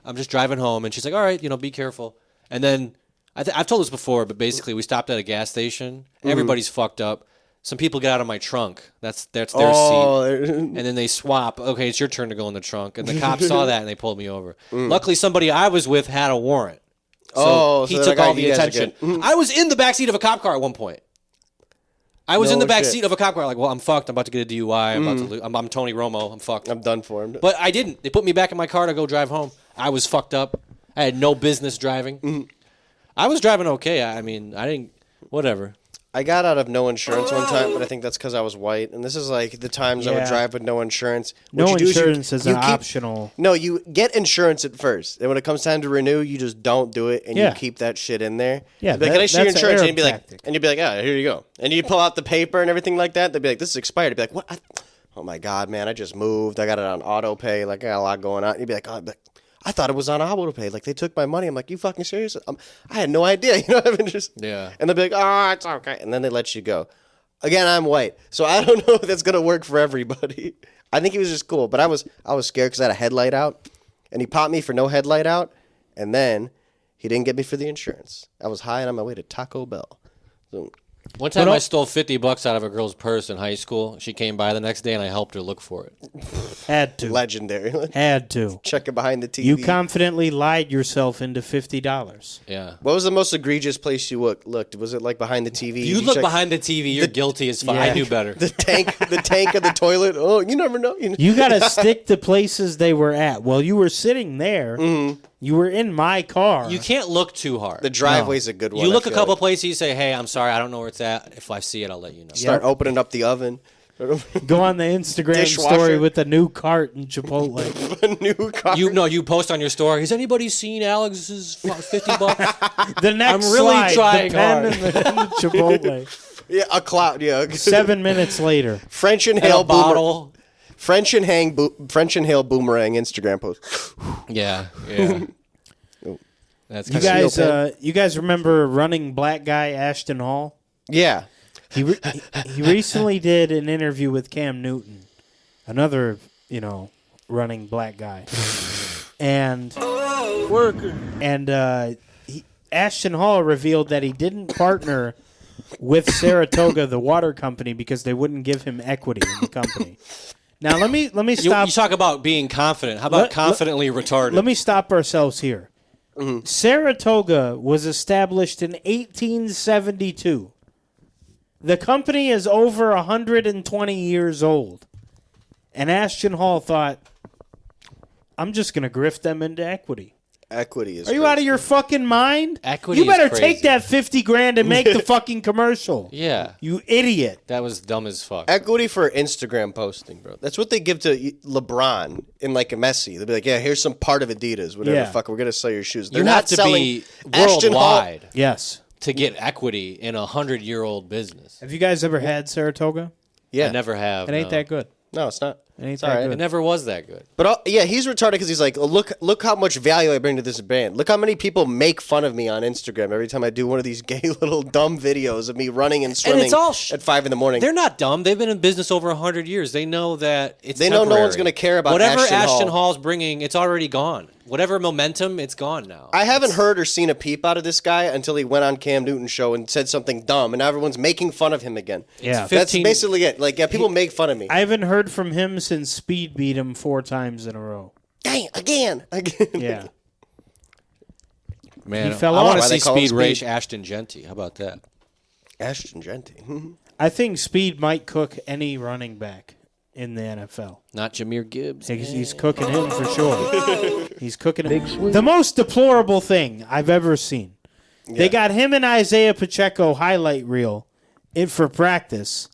I'm just driving home. And she's like, all right, be careful. And then I've told this before, but basically we stopped at a gas station. Everybody's fucked up. Some people get out of my trunk. That's their seat. And then they swap. Okay, it's your turn to go in the trunk. And the cops saw that and they pulled me over. Luckily, somebody I was with had a warrant. So he took all the attention. I was in the backseat of a cop car at one point. I was in the back seat of a cop car, like, well, I'm fucked. I'm about to get a DUI. I'm Tony Romo. I'm fucked. I'm done for him. But I didn't. They put me back in my car to go drive home. I was fucked up. I had no business driving. I was driving okay. I mean, I didn't. Whatever. I got out of no insurance one time, but I think that's because I was white. And this is like the times I would drive with no insurance. No insurance is an optional. No, you get insurance at first. And when it comes time to renew, you just don't do it. And you keep that shit in there. Yeah, like, can I see your insurance? And you'd be like, oh, here you go. And you pull out the paper and everything like that. They'd be like, this is expired. You'd be like, what? Oh, my God, man. I just moved. I got it on auto pay. Like, I got a lot going on. And you'd be like, oh, I thought it was on auto pay. Like, they took my money. I'm like, you fucking serious? I had no idea. You know what I mean? Yeah. And they'll be like, oh, it's okay. And then they let you go. Again, I'm white. So I don't know if that's going to work for everybody. I think he was just cool. But I was scared because I had a headlight out. And he popped me for no headlight out. And then he didn't get me for the insurance. I was high and on my way to Taco Bell. So, one time I stole $50 out of a girl's purse in high school. She came by the next day and I helped her look for it. Had to. Legendary. Had to. Check it behind the TV. You confidently lied yourself into $50. Yeah. What was the most egregious place you looked? Was it like behind the TV? You look behind the TV. You're guilty as fuck. Yeah. I knew better. The tank of the toilet. Oh, you never know. You got to stick to places they were at. Well, you were sitting there. Mm-hmm. You were in my car. You can't look too hard. The driveway's a good one. You look a couple places, you say, hey, I'm sorry, I don't know where it's at. If I see it, I'll let you know. Start opening up the oven. Go on the Instagram story with a new cart in Chipotle. A new cart. You post on your story, has anybody seen Alex's $50? The next I'm really slide, trying the pen and the Chipotle. Yeah, a cloud, yeah. 7 minutes later. French inhale bottle. French inhale boomerang Instagram post. Yeah. That's you guys remember running black guy Ashton Hall? Yeah. He recently did an interview with Cam Newton, another, running black guy. And Ashton Hall revealed that he didn't partner with Saratoga, the water company, because they wouldn't give him equity in the company. Now let me stop. You talk about being confident. How about confidently retarded? Let me stop ourselves here. Mm-hmm. Saratoga was established in 1872. The company is over 120 years old. And Ashton Hall thought, I'm just going to grift them into equity. Equity is Are you out of your fucking mind? Equity You better is crazy. take that $50,000 and make the fucking commercial. Yeah. You idiot. That was dumb as fuck. Equity for Instagram posting, bro. That's what they give to LeBron in like a Messi. They'll be like, yeah, here's some part of Adidas, whatever. Yeah. Fuck, we're going to sell your shoes. You have to be worldwide yes. to get equity in a 100-year-old business. Have you guys ever had Saratoga? Yeah. I never have. It ain't that good. No, it's not. It ain't it's that all right. good. It never was that good. But yeah, he's retarded because he's like, look how much value I bring to this brand. Look how many people make fun of me on Instagram every time I do one of these gay little dumb videos of me running and swimming at 5 a.m. They're not dumb. They've been in business over 100 years. They know that it's They temporary. know no one's going to care about whatever Ashton Hall's bringing. It's already gone. Whatever momentum, it's gone now. I haven't heard or seen a peep out of this guy until he went on Cam Newton's show and said something dumb, and now everyone's making fun of him again. Yeah, that's basically it. Like, yeah, people make fun of me. I haven't heard from him since Speed beat him 4 times in a row. Dang, again. Yeah. Man, He fell I off. want to Why see they call him Speed race Speed? Ashton Genty. How about that? Ashton Genty. I think Speed might cook any running back in the NFL. Not Jahmyr Gibbs. He's cooking him for sure. He's cooking him. The most deplorable thing I've ever seen. Yeah. They got him and Isaiah Pacheco highlight reel for practice,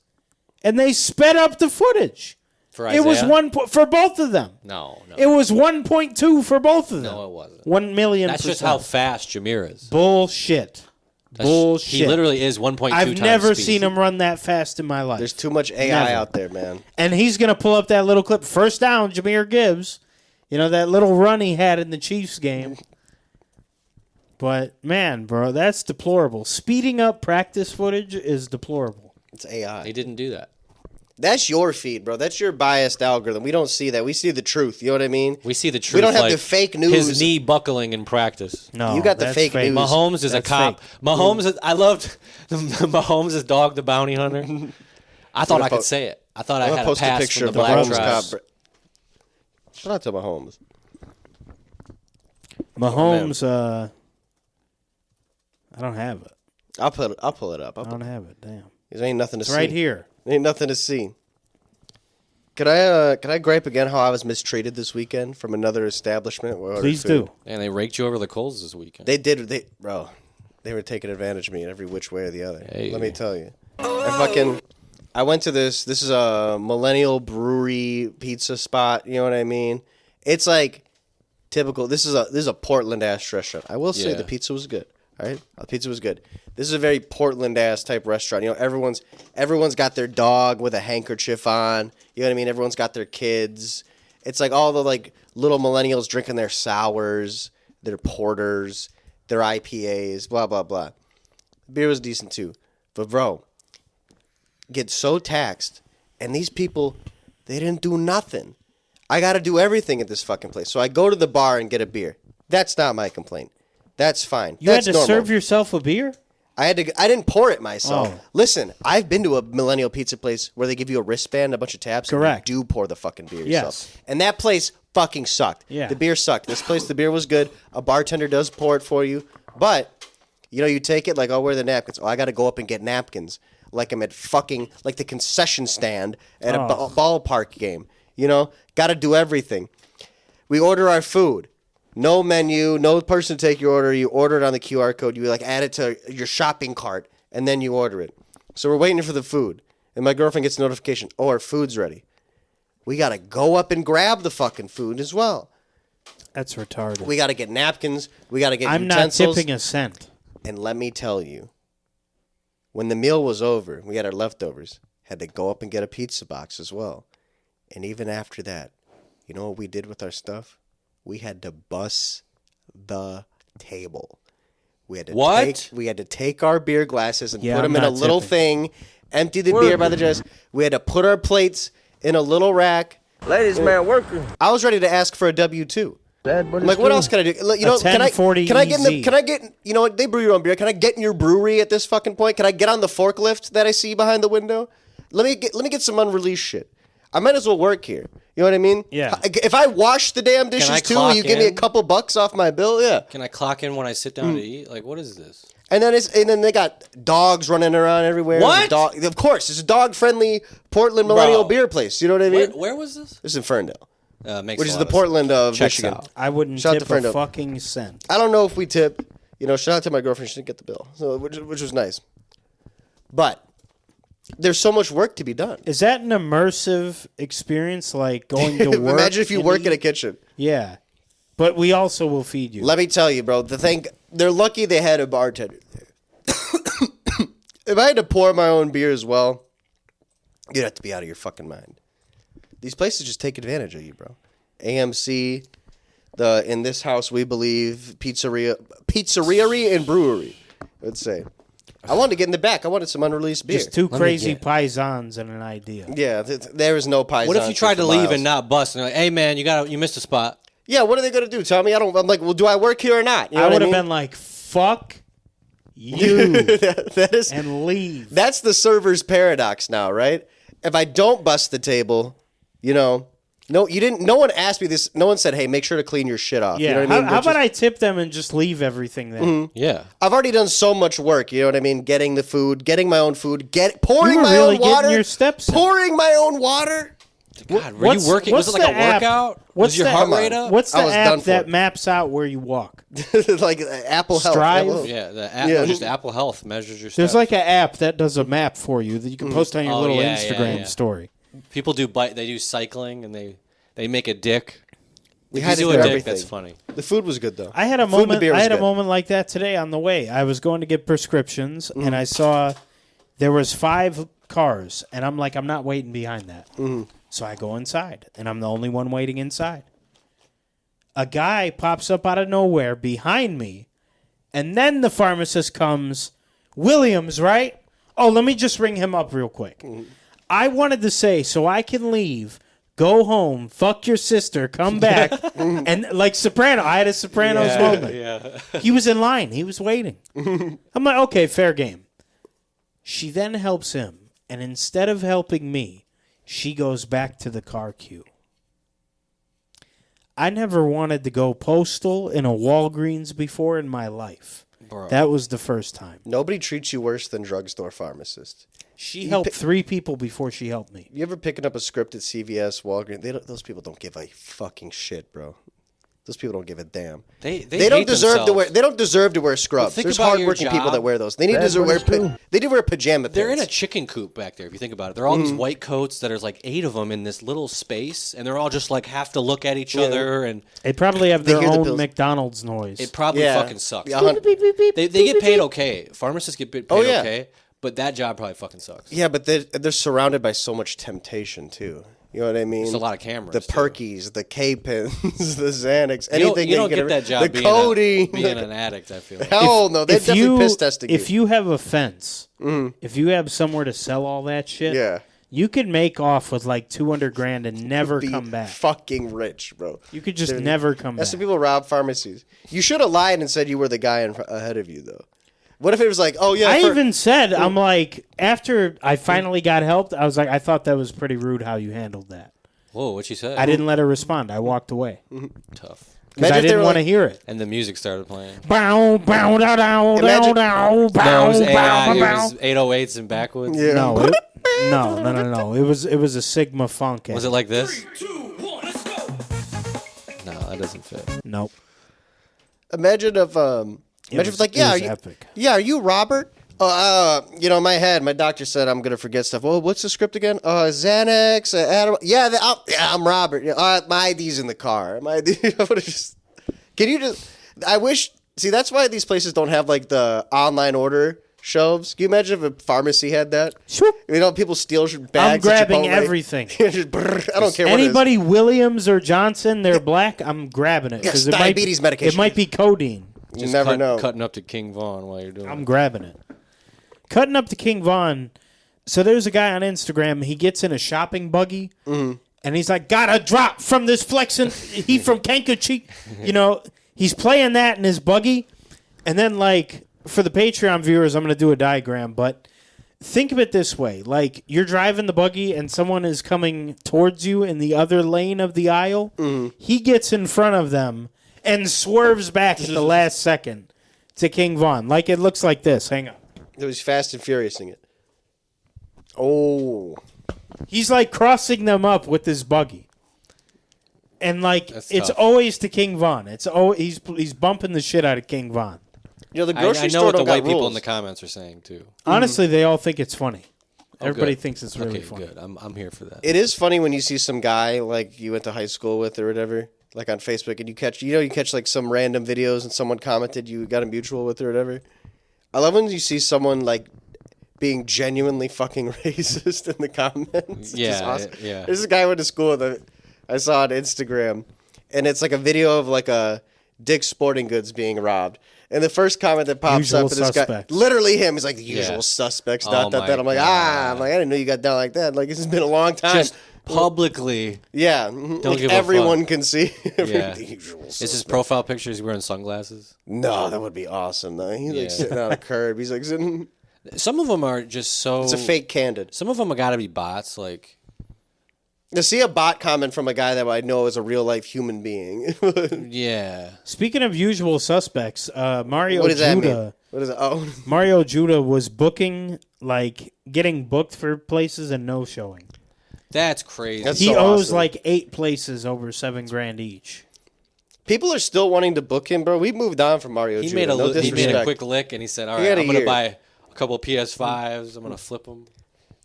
and they sped up the footage. For Isaiah? It was for both of them. No. It was 1.2 for both of them. No, it wasn't. 1 million. That's just how fast Jameer is. Bullshit. Bullshit. He literally is 1.2 times I've never speed. seen him run that fast in my life. There's too much AI out there, man. And he's going to pull up that little clip. First down, Jameer Gibbs. You know, that little run he had in the Chiefs game. But, man, bro, that's deplorable. Speeding up practice footage is deplorable. It's AI. He didn't do that. That's your feed, bro. That's your biased algorithm. We don't see that. We see the truth. You know what I mean? We see the truth. We don't have like the fake news. His knee buckling in practice. No, You got the that's fake news. Mahomes is That's a cop. fake. Mahomes is, I loved Mahomes is Dog the Bounty Hunter. I thought I could say it. I thought I I'm had gonna a post a pass picture from the of black Mahomes tribes. cop. Shout out to Mahomes. Mahomes, I don't have it. I'll pull it up. I don't have it. Damn. There ain't nothing to It's see. right here. Ain't nothing to see. Can I gripe again how I was mistreated this weekend from another establishment? Where I ordered Please food? do. And they raked you over the coals this weekend. They did. They were taking advantage of me in every which way or the other. Hey. Let me tell you. I went to this. This is a Millennial brewery spot. You know what I mean? It's like typical. This is a Portland ass restaurant. I will say Yeah. the pizza was good. All right, the pizza was good. This is a very Portland ass type restaurant. You know, everyone's got their dog with a handkerchief on. You know what I mean? Everyone's got their kids. It's like all the like little millennials drinking their sours, their porters, their IPAs, blah blah blah. Beer was decent too, but bro, get so taxed, and these people, they didn't do nothing. I got to do everything at this fucking place. So I go to the bar and get a beer. That's not my complaint. That's fine. You That's had to normal. serve yourself a beer? I didn't pour it myself. Oh. Listen, I've been to a Millennial pizza place where they give you a wristband, a bunch of tabs. Correct. And you do pour the fucking beer Yes. yourself. And that place fucking sucked. Yeah. The beer sucked. This place, the beer was good. A bartender does pour it for you. But, you know, you take it like, oh, where are the napkins? Oh, I got to go up and get napkins. Like I'm at fucking, like the concession stand at a ballpark game. You know, got to do everything. We order our food. No menu, no person to take your order. You order it on the QR code. You like add it to your shopping cart, and then you order it. So we're waiting for the food, and my girlfriend gets a notification. Oh, our food's ready. We got to go up and grab the fucking food as well. That's retarded. We got to get napkins. We got to get I'm utensils. not tipping a cent. And let me tell you, when the meal was over, we had our leftovers. Had to go up and get a pizza box as well. And even after that, you know what we did with our stuff? We had to bus the table. We had to take our beer glasses and Yeah, put them I'm in a not little tipping. thing, empty the beer by the dress. We had to put our plates in a little rack. Ladies, man, working. I was ready to ask for a W-2. Sad, but it's Like, what true. else can I do? You know, A 1040 can I get in EZ. can I get, you know what, they brew your own beer. Can I get in your brewery at this fucking point? Can I get on the forklift that I see behind the window? Let me get some unreleased shit. I might as well work here. You know what I mean? Yeah. If I wash the damn dishes I too, clock you give me a in? couple bucks off my bill, yeah. Can I clock in when I sit down to eat? Like, what is this? And then they got dogs running around everywhere. What? Of course, it's a dog-friendly Portland Millennial Bro. beer place. You know what I mean? Where was this? This is in Ferndale, Makes which a is lot the of Portland of Checks Michigan. out. I wouldn't Shout out to tip a Ferndale. fucking cent. I don't know if we tip. You know, shout out to my girlfriend. She didn't get the bill, so which was nice. But there's so much work to be done. Is that an immersive experience, like going to work? Imagine if you and work in a eat? kitchen. Yeah. But we also will feed you. Let me tell you, bro. They're lucky they had a bartender there. If I had to pour my own beer as well, you'd have to be out of your fucking mind. These places just take advantage of you, bro. AMC, in this house we believe pizzeria and brewery. Let's say. I wanted to get in the back. I wanted some unreleased beer. Just two crazy paisans and an idea. Yeah, there is no pie. What if you tried to leave and not bust? And they're like, hey, man, you missed a spot. Yeah, what are they gonna do? Tell me. I'm like, well, do I work here or not? You know I what would have mean? been like, fuck you, that is and leave. That's the server's paradox now, right? If I don't bust the table, you know, no one asked me this. No one said, hey, make sure to clean your shit off. Yeah. You know what I mean? How about I tip them and just leave everything there? Yeah. I've already done so much work, you know what I mean? Getting the food, getting my own food, pouring You were my really own water. getting your steps in. Pouring my own water. God, were you working? Was it like a workout? Was your heart rate up? What's I the was done app for that it. maps out where you walk? Like Apple Health. Strive? Apple Health. Yeah, the app, Yeah. just Apple Health measures your steps. There's like an app that does a map for you that you can post on your Oh, little yeah, Instagram yeah. story. People they do cycling and they make a dick. We If had you to do do a dick, everything. that's funny. The food was good though. I had a Food and the moment. beer I was had a good. moment like that today on the way. I was going to get prescriptions, and I saw there was 5 cars, and I'm like, I'm not waiting behind that. So I go inside, and I'm the only one waiting inside. A guy pops up out of nowhere behind me, and then the pharmacist comes. Williams, right? Oh, let me just ring him up real quick. I wanted to say, so I can leave. Go home, fuck your sister, come back, and like Soprano. I had a Sopranos moment. Yeah. He was in line. He was waiting. I'm like, okay, fair game. She then helps him, and instead of helping me, she goes back to the car queue. I never wanted to go postal in a Walgreens before in my life. Bro. That was the first time. Nobody treats you worse than drugstore pharmacists. She helped 3 people before she helped me. You ever picking up a script at CVS, Walgreens? Those people don't give a fucking shit, bro. Those people don't give a damn. They don't hate deserve to themselves. wear. They don't deserve to wear scrubs. think There's about your hardworking people job. that wear those. They need That's to what wear. it's true. They do wear pajama They're in a pants. chicken coop back there, if you think about it. They're all these white coats that there's like 8 of them in this little space, and they're all just like have to look at each other, and They probably have They their hear the own pills. McDonald's noise. it probably Yeah. fucking sucks. Yeah, hun- They get paid okay. Pharmacists get paid yeah. okay, but that job probably fucking sucks. Yeah, but they're surrounded by so much temptation too. You know what I mean? There's a lot of cameras. The too. Perkies, the K-pins, the Xanax, You don't, anything you don't that get you that job The being, codeine. being an addict, I feel like. Hell no, they're definitely piss testing If you. you have a fence, if you have somewhere to sell all that shit, Yeah. you could make off with like $200,000 and never Be come back. fucking rich, bro. You could just never come That's back. when people rob pharmacies. You should have lied and said you were the guy ahead of you, though. What if it was like, oh yeah, I even said, I'm like, after I finally got helped, I was like, I thought that was pretty rude how you handled that. Whoa, what'd she say? I didn't let her respond. I walked away Tough. because Imagine I if they didn't were want to like- hear it. And the music started playing. Bow, bow, da, dow, Imagine- dow, dow, No, bow, it was AI. bow, It bow. was 808s and backwoods. Yeah. No, no. It was a Sigma Funk. Was it like this? No, that doesn't fit. Nope. Imagine if it's like, yeah, it was are you, epic. yeah, are you Robert? In my head, my doctor said I'm gonna forget stuff. Well, what's the script again? Xanax. I'm Robert. My ID's in the car. My ID. Can you just? I wish. See, that's why these places don't have like the online order shelves. Can you imagine if a pharmacy had that? Swoop. You know, people steal bags. I'm at grabbing Chipotle. everything. Just brrr, I don't care what it is. Anybody Williams or Johnson, they're black. I'm grabbing it Yes, it diabetes medication. It might be codeine. You never know. Cutting up to King Vaughn while you're doing I'm it. grabbing it. Cutting up to King Vaughn. So there's a guy on Instagram. He gets in a shopping buggy, and he's like, "Got a drop from this flexing." He from Kankakee. You know, he's playing that in his buggy, and then like for the Patreon viewers, I'm going to do a diagram, but. Think of it this way. Like, you're driving the buggy and someone is coming towards you in the other lane of the aisle. He gets in front of them and swerves back at the last second to King Vaughn. Like, it looks like this. Hang on. It was Fast and Furiousing it. Oh. He's, like, crossing them up with his buggy. And, like, That's it's tough. always to King Vaughn. It's always, he's bumping the shit out of King Vaughn. You know, the I grocery know store what the don't got white people rules. in the comments are saying, too. Honestly, they all think it's funny. Everybody good. thinks it's really Okay, funny. good. I'm here for that. It is funny when you see some guy like you went to high school with or whatever, like on Facebook, and you catch like some random videos and someone commented you got a mutual with or whatever. I love when you see someone like being genuinely fucking racist in the comments. It's Yeah, just awesome. yeah. There's a guy I went to school with I saw on Instagram, and it's like a video of like a Dick's Sporting Goods being robbed. And the first comment that pops Usual up is this guy, suspects. literally him. He's like the usual Yeah. suspects. Oh Dot dot my dot. I'm like, God. I didn't know you got down like that. Like this has been a long time. Just publicly. Yeah, Don't like give a everyone fuck. can see. Yeah. The usual Is his suspect. profile picture he's wearing sunglasses? No, that would be awesome. Though he's Yeah. like sitting on a curb. He's like sitting. Some of them are just so... It's a fake candid. Some of them have got to be bots, like... To see a bot comment from a guy that I know is a real life human being. Yeah. Speaking of usual suspects, Mario What does that Judah... mean? What is it? Oh, Mario Judah was booking, like, getting booked for places and no showing. That's crazy. That's- He so owes, awesome. like, 8 places over $7,000 each. people are still wanting to book him, bro. We moved on from Mario. he Judah. made No he made a disrespect. quick lick, and he said, all He right, had a I'm going to year. buy a couple PS5s. I'm going to flip them.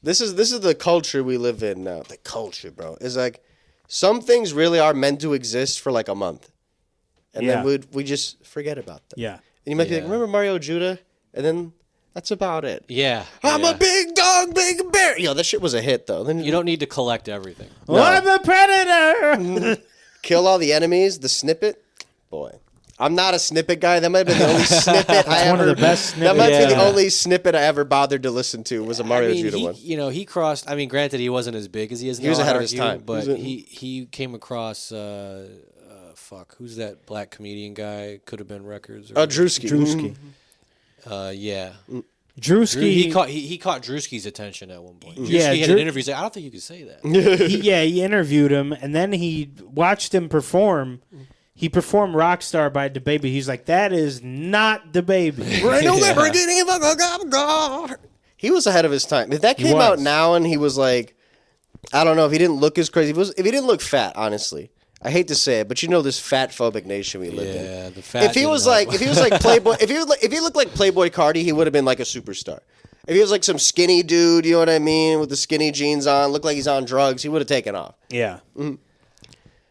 This is the culture we live in now. The culture, bro, is like some things really are meant to exist for like a month, and then we just forget about them. Yeah. And you might be like, remember Mario Judah? And then that's about it. Yeah. I'm a big dog, big bear. Yo, that shit was a hit though. Then You don't need to collect everything. No. I'm a predator. kill all the enemies. The snippet, boy. I'm not a snippet guy. That might have been the only snippet I ever. One of the best That might snippets. be the only snippet I ever bothered to listen to was a Mario Judah one. He crossed. I mean, granted, he wasn't as big as he is now. He was ahead of his argue, time. But he came across. Who's that black comedian guy? Could have been Records. Drewski. Yeah. Drewski. He caught Drewski's attention at one point. Yeah, Drewski had an interview. He's like, I don't think you could say that. He interviewed him, and then he watched him perform. He performed Rockstar by DaBaby. He's like, that is not DaBaby. He was ahead of his time. If that came out now and he was like, I don't know, if he didn't look as crazy, if he didn't look fat, honestly. I hate to say it, but you know this fat phobic nation we live in. Yeah, the fat. If he was like Playboy, if he looked like Playboy Cardi, he would have been like a superstar. If he was like some skinny dude, you know what I mean, with the skinny jeans on, looked like he's on drugs, he would have taken off. Yeah.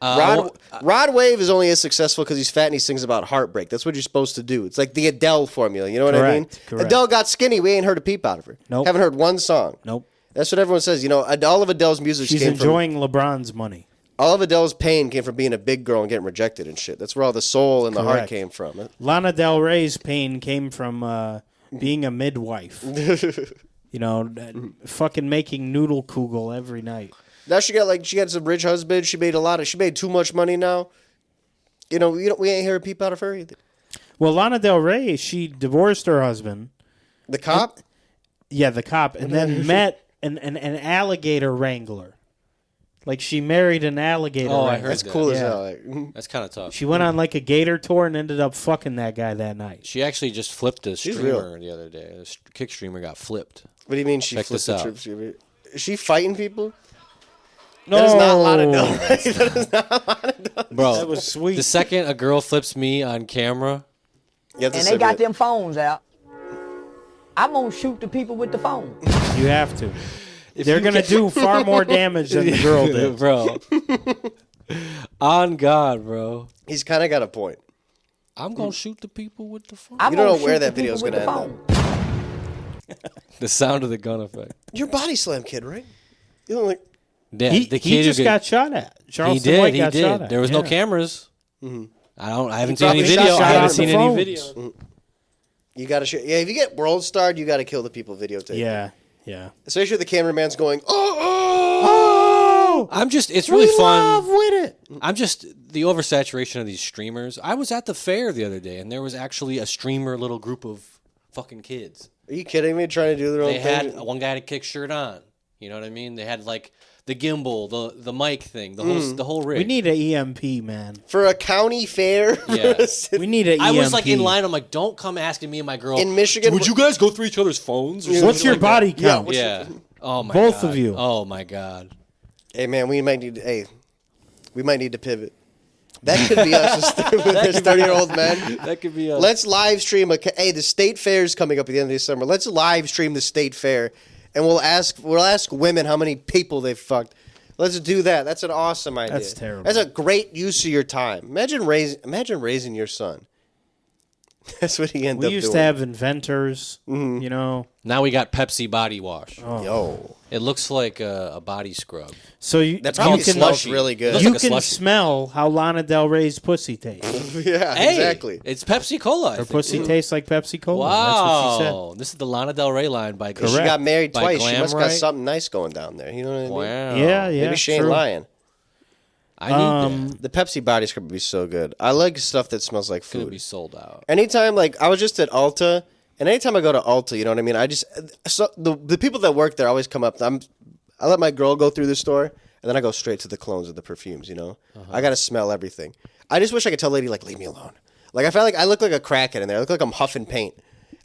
Rod Wave is only as successful because he's fat and he sings about heartbreak. That's what you're supposed to do. It's like the Adele formula. You know what I mean? Correct. Adele got skinny. We ain't heard a peep out of her. Nope. Haven't heard one song. Nope. That's what everyone says. You know, all of Adele's music She's came enjoying LeBron's money. all of Adele's pain came from being a big girl and getting rejected and shit. That's where all the soul and the heart came from. Lana Del Rey's pain came from being a midwife. Fucking making noodle kugel every night. Now she got some rich husband. She made too much money now. We ain't hear a peep out of her either. Well, Lana Del Rey, she divorced her husband. The cop? The cop, and then met an alligator wrangler. Like, she married an alligator wrangler. I heard that's that. Cool as hell. That's kind of tough. She went on like a gator tour and ended up fucking that guy that night. She actually just flipped a streamer the other day. The kick streamer got flipped. What do you mean she flipped the trip streamer? Is she fighting people? No. That is not Lana Del Rey. That is not Lana Del Rey. Bro, that was sweet. The second a girl flips me on camera. And they got them phones out. I'm going to shoot the people with the phone. You have to. They're going to do far more damage than the girl did. Bro. On God, bro. He's kind of got a point. I'm going to shoot the people with the phone. You don't know where that video's going to end up. The sound of the gun effect. You're Body Slam kid, right? You don't like... Yeah, he just got shot at. Charleston White got shot at. There was no cameras. Mm-hmm. I haven't seen any video. I haven't seen any video. Mm-hmm. You got to shoot. Yeah, if you get world starred, you got to kill the people videotaping. Yeah. Especially if the cameraman's going, oh! It's really fun. Love with it. I'm just the oversaturation of these streamers. I was at the fair the other day, and there was actually a streamer little group of fucking kids. Are you kidding me? Trying to do their own thing? They had one guy had a kick shirt on. You know what I mean? They had like the gimbal, the mic thing, the whole rig. We need an EMP, man. For a county fair? Yeah. We need an EMP. I was like in line. I'm like, don't come asking me and my girl. In Michigan, would you guys go through each other's phones? Or what's your body count? Yeah. Oh my Both God. of you. Oh my God. Hey man, we might need to pivot. That could be us with this 30-year-old men. That could be us. Let's live stream the state fair is coming up at the end of the summer. Let's live stream the state fair, and we'll ask women how many people they've fucked. Let's do that. That's an awesome idea. That's terrible. That's a great use of your time. Imagine raising your son. That's what he ended up doing. We used to have inventors, Now we got Pepsi body wash. Oh. Yo. It looks like a body scrub. So That probably smells really good. Looks You like a can slushie. smell how Lana Del Rey's pussy tastes. Yeah, Hey, exactly. It's Pepsi Cola. Her pussy tastes like Pepsi Cola. Wow. That's what she said. This is the Lana Del Rey line by She got married By twice. She Glam must got Right? something nice going down there. You know what I mean? Wow. Yeah. Maybe she ain't true. lying. I need that. The Pepsi body scrub would be so good. I like stuff that smells like It's going to food. be sold out. Anytime, I was just at Ulta, and anytime I go to Ulta, you know what I mean? The people that work there always come up. I let my girl go through the store, and then I go straight to the colognes and the perfumes, I got to smell everything. I just wish I could tell a lady, leave me alone. I feel like I look like a crackhead in there. I look like I'm huffing paint.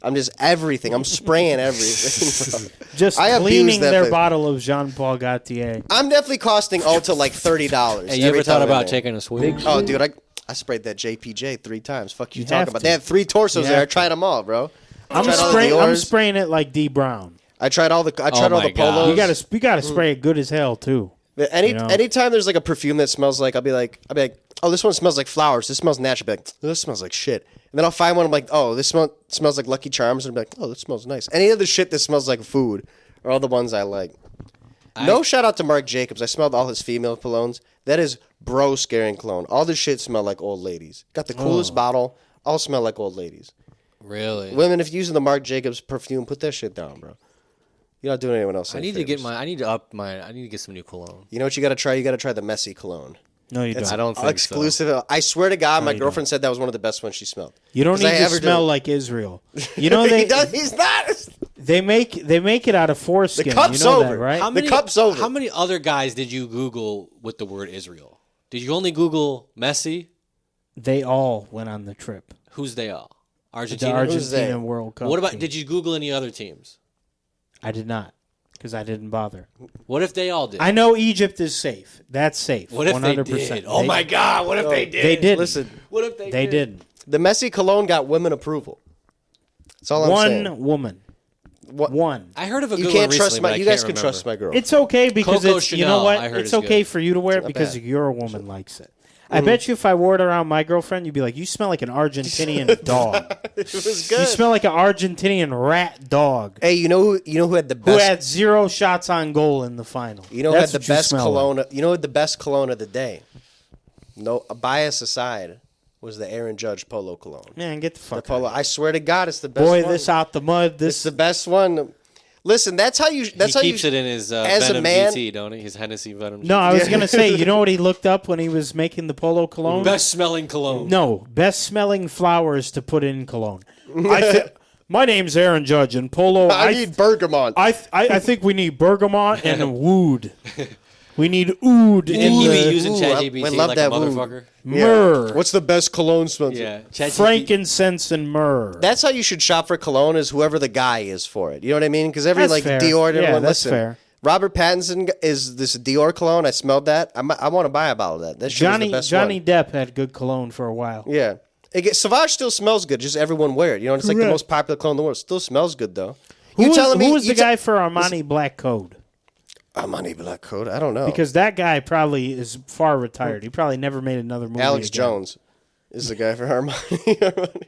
I'm just everything. I'm spraying everything. Just I abuse cleaning that their place. bottle of Jean-Paul Gaultier. I'm definitely costing Ulta $30. Hey, you ever thought about taking a swig? Oh, dude, I sprayed that JPJ 3 times. Fuck you You talking have about? to. They had 3 torsos You there. I have to. tried them all, bro. I'm Tried all the spraying Dior's. it like D Brown. I tried all the God. polos. You gotta spray it good as hell too. Anytime there's like a perfume that smells like, I'll be like, oh, this one smells like flowers. This smells natural. I'll be like, oh, this smells like shit. And then I'll find one. I'm like, oh, this smells like Lucky Charms. And I'm like, oh, this smells nice. Any of the shit that smells like food are all the ones I like. No shout out to Marc Jacobs. I smelled all his female colognes. That is bro scaring cologne. All this shit smell like old ladies. Got the coolest bottle. All smell like old ladies. Really? Women, if you're using the Marc Jacobs perfume, put that shit down, bro. You're not doing anyone else. I need to get some new cologne. You know what you got to try? You got to try the Messy cologne. No, you don't. I don't think exclusive. so. I swear to God, my girlfriend said that was one of the best ones she smelled. You don't need to smell like Israel. You know he's not. They make it out of foreskin. The cup's you know over, that, right? The cup's over. How many other guys did you Google with the word Israel? Did you only Google Messi? They all went on the trip. Who's they all? Argentina. The Argentina World Cup. What about? team. Did you Google any other teams? I did not, because I didn't bother. What if they all did? I know Egypt is safe. That's safe. What if 100%. they did? Oh my God! What if they did? They did. Listen, What if they didn't. the Messy cologne got women approval. That's all I'm saying. One woman. What? One. I heard of a good You one can't recently, trust but my. I You guys can't can remember. trust my girl. It's okay because Coco it's you Chanel, know what? I heard It's is okay good. for you to wear it not because bad. your woman likes it. I bet you if I wore it around my girlfriend, you'd be like, "You smell like an Argentinian dog. It was You good. smell like an Argentinian rat dog Hey, you know who had the who best? had 0 shots on goal in the final. You know who had That's the what you best smell cologne? like. You know what the best cologne of the day? No, bias aside, was the Aaron Judge Polo cologne. Man, get the fuck Polo. out. I swear to God, it's the best. Boy, one. this out the mud. It's This the best one. Listen, that's how you. That's He how keeps you. it in his as a Venom man- GT, don't he? His Hennessy Venom. No, GT. I was gonna say. You know what he looked up when he was making the Polo cologne? Best smelling cologne. No, best smelling flowers to put in cologne. My name's Aaron Judge, and Polo. I need bergamot. I think we need bergamot and wood. We need oud in He be the using Ooh, ChatGPT I love like that a wood. motherfucker. myrrh, What's the best cologne smell? Yeah, ChatGPT. frankincense, and myrrh. That's how you should shop for cologne. Is whoever the guy is for it. You know what I mean? Because every That's like fair. Dior. Yeah, Everyone, that's listen. fair. Robert Pattinson is this Dior cologne. I smelled that. I want to buy a bottle of that. That shit is the best Johnny one. Depp had good cologne for a while. Yeah. Sauvage still smells good. Just everyone wear it. You know, it's like the Correct. most popular cologne in the world. Still smells good though. Who was you the guy for Armani Black Code? Armani Black Code? I don't know. Because that guy probably is far retired. He probably never made another movie. Alex again. Jones is the guy for Armani.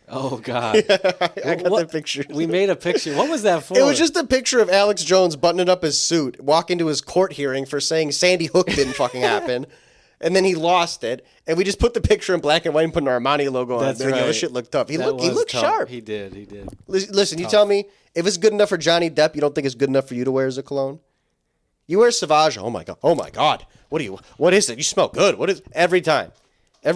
Oh God! I got the picture. We made a picture. What was that for? It was just a picture of Alex Jones buttoning up his suit, walking to his court hearing for saying Sandy Hook didn't fucking happen. And then he lost it, and we just put the picture in black and white and put an Armani logo on it. That's There you go. right. This shit looked tough. He That was looked tough. sharp. He did. Listen, you tell me, if it's good enough for Johnny Depp, you don't think it's good enough for you to wear as a cologne? You wear Sauvage, oh my God. What is it? You smell good. What is every time? I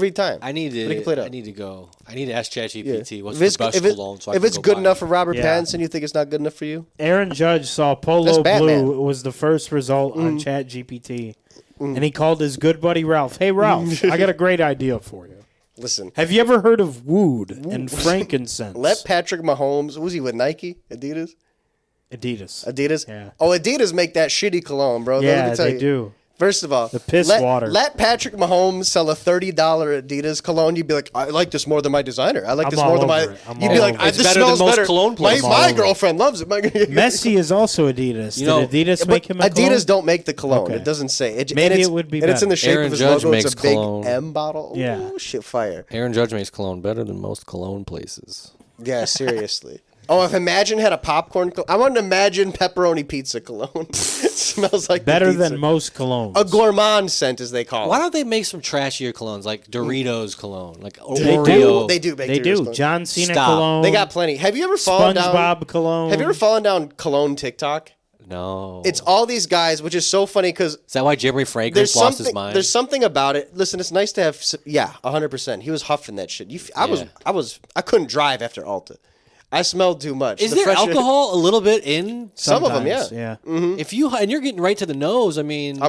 need But it can play it to. out. I need to go. I need to ask ChatGPT Yeah. what's If it's- the best if it- cologne. So I if can it's go good buy enough it. for Robert Yeah. Pattinson, you think it's not good enough for you? Aaron Judge saw That's Polo Batman. Blue was the first result on ChatGPT, and he called his good buddy Ralph. Hey Ralph, I got a great idea for you. Listen, Have you ever heard of wood and frankincense? let Patrick Mahomes. Was he with Nike? Adidas? Adidas. Yeah. Oh, Adidas make that shitty cologne, bro. Let Yeah, me tell they you. do. First of all, The piss water. Let Patrick Mahomes sell a $30 Adidas cologne. You'd be like, I like this more than my designer. I like I'm this all more than my. over it. I'm You'd all be like, over it. It's this better than smells most better. cologne places. I'm all My over it. girlfriend loves it. Messi is also Adidas. You know, Did Adidas But make him a cologne? Adidas don't make the cologne. Okay. It doesn't say. Maybe and it's- it would be And it's in the better. shape Aaron of his Judge logo. It's makes a big cologne. M bottle. Yeah. Ooh, shit fire. Aaron Judge makes cologne better than most cologne places. Yeah, seriously. Oh, if Imagine had a popcorn I want to imagine pepperoni pizza cologne. It smells like the Better pizza. than most colognes. A gourmand scent, as they call Why it. don't they make some trashier colognes like Doritos cologne, like They Oreo? They do make They Doritos do. cologne. John Cena Stop. cologne. They got plenty. Have you ever fallen down? SpongeBob cologne. Have you ever fallen down cologne TikTok? No. It's all these guys, which is so funny because Is that why Jeremy there's Fragrance lost his something. mind? There's something about it. Listen, it's nice to have. 100%. He was huffing that shit. I couldn't drive after Alta. I smelled too much. Is The there fresh- alcohol a little bit in? Some of them, yeah. Yeah. If you and you're getting right to the nose, I mean,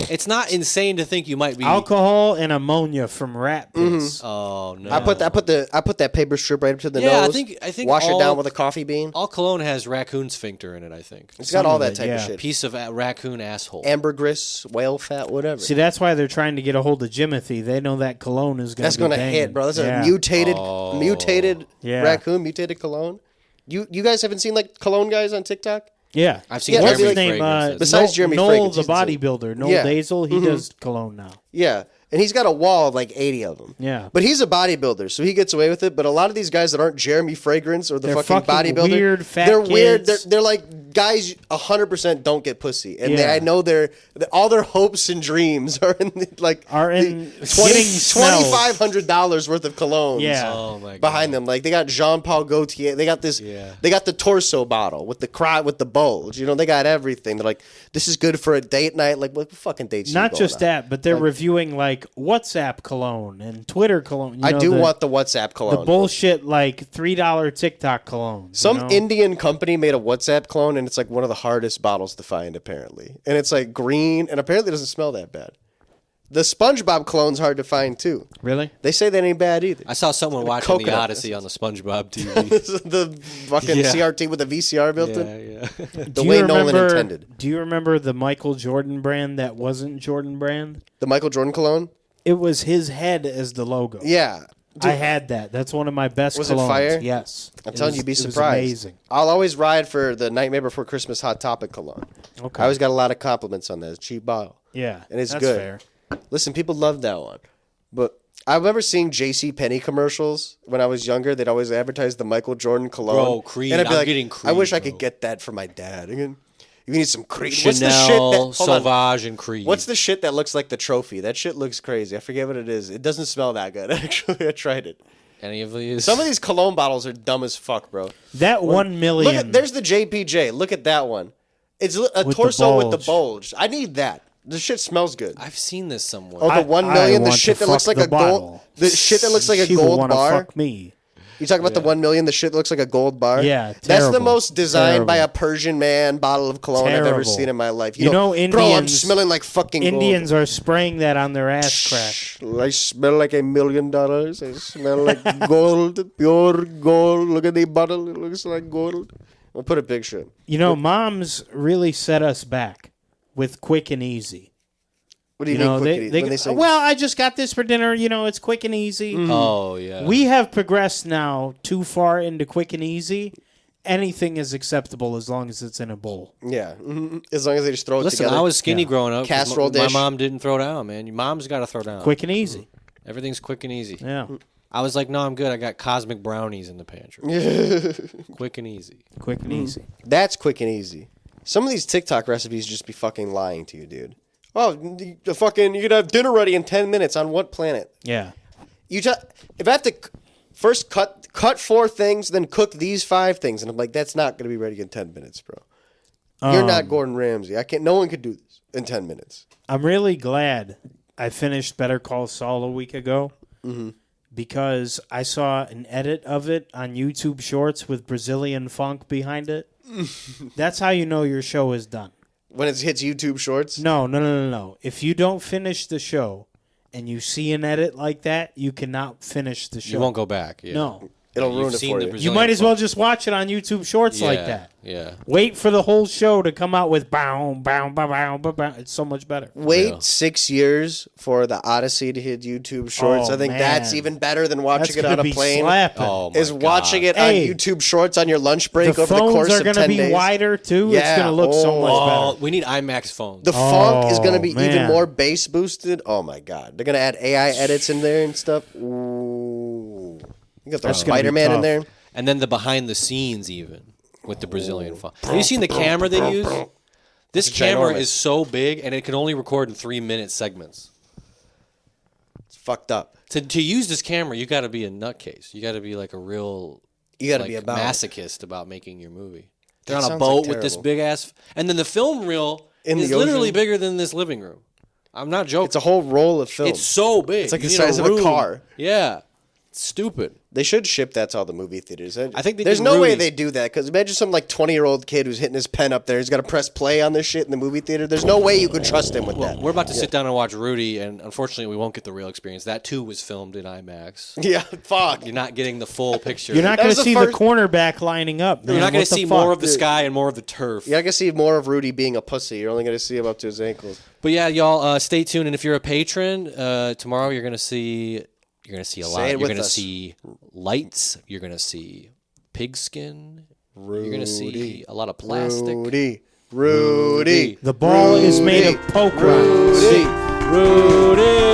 it's not insane to think you might be. Alcohol and ammonia from rat piss. Oh no! I put that paper strip right up to the Yeah, I nose. think wash it all- down with a coffee bean. All cologne has raccoon sphincter in it. I think It's got all of that it, type yeah. of shit. piece of raccoon asshole. Ambergris, whale fat, whatever. See, that's why they're trying to get a hold of Jimothy. They know that cologne is going That's to gonna banging. hit, bro. That's Yeah. a mutated Yeah. raccoon, mutated cologne. You guys haven't seen like cologne guys on TikTok? Yeah. I've seen Yeah, What's Jeremy his name? Fragrances. Besides Jeremy Noel, Fragrance, the he's insane. bodybuilder. Noel Yeah. Dazel, he does cologne now. Yeah. And he's got a wall of like 80 of them. Yeah. But he's a bodybuilder, so he gets away with it. But a lot of these guys that aren't Jeremy Fragrance or the They're fucking fucking bodybuilder, weird, fat they're weird. kids. They're like guys 100% don't get pussy. And Yeah. I know all their hopes and dreams are in getting $2,500 worth of colognes. Yeah. Oh my god. Behind them, like they got Jean-Paul Gaultier, they got this, they got the torso bottle with the bulge. You know, they got everything. They're like, this is good for a date night. Like, what fucking dates? you Not going just on? that, but they're reviewing like WhatsApp cologne and Twitter cologne. I do want the WhatsApp cologne. the bullshit like $3 TikTok cologne. Some Indian company made a WhatsApp clone, and it's like one of the hardest bottles to find, apparently. And it's like green, and apparently it doesn't smell that bad. The SpongeBob clone's hard to find too. Really? They say that ain't bad either. I saw someone watching the coconut. Odyssey on the SpongeBob TV. The fucking Yeah. CRT with the VCR built in. yeah. The way Nolan intended. Do you remember the Michael Jordan brand that wasn't Jordan brand? The Michael Jordan cologne? It was his head as the logo. Yeah. Dude, I had that. That's one of my best Was it colognes. fire? Yes. I'm telling you, you'd be it was surprised. amazing. I'll always ride for the Nightmare Before Christmas Hot Topic cologne. Okay. I always got a lot of compliments on that. It's a cheap bottle. Yeah. And it's that's good. Fair. Listen, people love that one. But I remember seeing JCPenney commercials when I was younger. They'd always advertise the Michael Jordan cologne. Bro, Creed. And I'd be I'm like, getting I Creed, wish I bro. could get that for my dad. You need some Creed. Chanel, What's the shit that, hold on. Sauvage, and Creed. What's the shit that looks like the trophy? That shit looks crazy. I forget what it is. It doesn't smell that good. Actually, I tried it. Any of these? Some of these cologne bottles are dumb as fuck, bro. That 1 million. Look at, there's the JPJ. Look at that one. It's a With torso the with the bulge. I need that. The shit smells good. I've seen this somewhere. Oh, the 1 million, the want shit to that looks fuck like the a gold, bottle. the shit that looks like a She would gold wanna bar. Fuck me. You talking about the 1 million, the shit that looks like a gold bar? Yeah, that's the terrible. most designed by a Terrible. Persian man bottle of cologne I've ever Terrible. seen in my life. You know, bro, I'm Indians- smelling like fucking Indians are spraying that on their ass crack. gold. I smell like $1 million. I smell like gold, pure gold. Look at the bottle; it looks like gold. I'll put a picture. You know, moms really set us back with quick and easy. What do you, You know, mean? they, When they say, well, I just got this for dinner. You know, it's quick and easy. Oh yeah. We have progressed now too far into quick and easy. Anything is acceptable as long as it's in a bowl. yeah, as long as they just throw it Listen, together. I was skinny Yeah. growing up. 'cause Casserole my dish. mom didn't throw down, man. Your mom's got to throw down. Quick and easy. Everything's quick and easy. Yeah. I was like, no, I'm good. I got cosmic brownies in the pantry. Quick and easy. Quick and easy. That's quick and easy. Some of these TikTok recipes just be fucking lying to you, dude. Oh, you can have dinner ready in 10 minutes. On what planet? Yeah. If I have to first cut 4 things, then cook these 5 things, and I'm like, that's not going to be ready in 10 minutes, bro. You're not Gordon Ramsay. No one could do this in 10 minutes. I'm really glad I finished Better Call Saul a week ago because I saw an edit of it on YouTube Shorts with Brazilian funk behind it. That's how you know your show is done. When it hits YouTube Shorts? No. If you don't finish the show and you see an edit like that, you cannot finish the show. You won't go back. Yeah. No. It'll You've ruin it seen for the you. Brazilian You might as well funk. just watch it on YouTube Shorts like Yeah, that. Yeah. Wait for the whole show to come out with bow, bow, bow, bow, bow, bow. It's so much better. Wait Real. 6 years for the Odyssey to hit YouTube Shorts. Oh, I think man. that's even better than That's watching it gonna on a be plane. slapping. Oh my Is God. watching it Hey, on YouTube Shorts on your lunch break The over the phones course are of going 10 to be days. wider, too. It's Yeah. going to look so much Oh, better. we need IMAX phones. The funk is going to be even man. more bass boosted. Oh my god, they're going to add AI edits in there and stuff. Ooh, you got the That's gonna be Spider-Man in tough. there. And then the behind the scenes even with the Brazilian font. Have you seen the camera they use? This It's camera ginormous. is so big and it can only record in 3-minute segments. It's fucked up. To use this camera, you got to be a nutcase. You got to be like a real You got to be about it. masochist about making your movie. They're That on a sounds boat like with this terrible. big ass, and then the film reel In is the literally ocean? bigger than this living room. I'm not joking. It's a whole roll of film. It's so big. It's like You the need size of a room. car. Yeah, it's stupid. They should ship that to all the movie theaters. I think they there's did no way Rudy. they do that because imagine some like 20-year-old kid who's hitting his pen up there. He's got to press play on this shit in the movie theater. There's no way you could trust him with that. We're about to sit down and watch Rudy, and unfortunately, we won't get the real experience. That too was filmed in IMAX. Yeah, fuck. You're not getting the full picture. You're not That going was to the see first- the cornerback lining up. You're not going to see more of the sky and more of the turf. You're not gonna see more of Rudy being a pussy. You're only gonna see him up to his ankles. But yeah, y'all, stay tuned. And if you're a patron, tomorrow you're gonna see a lot. it You're with gonna us. see lights. You're gonna see pigskin. Rudy. You're going to see a lot of plastic. Rudy. The ball is made of poke rounds. Rudy.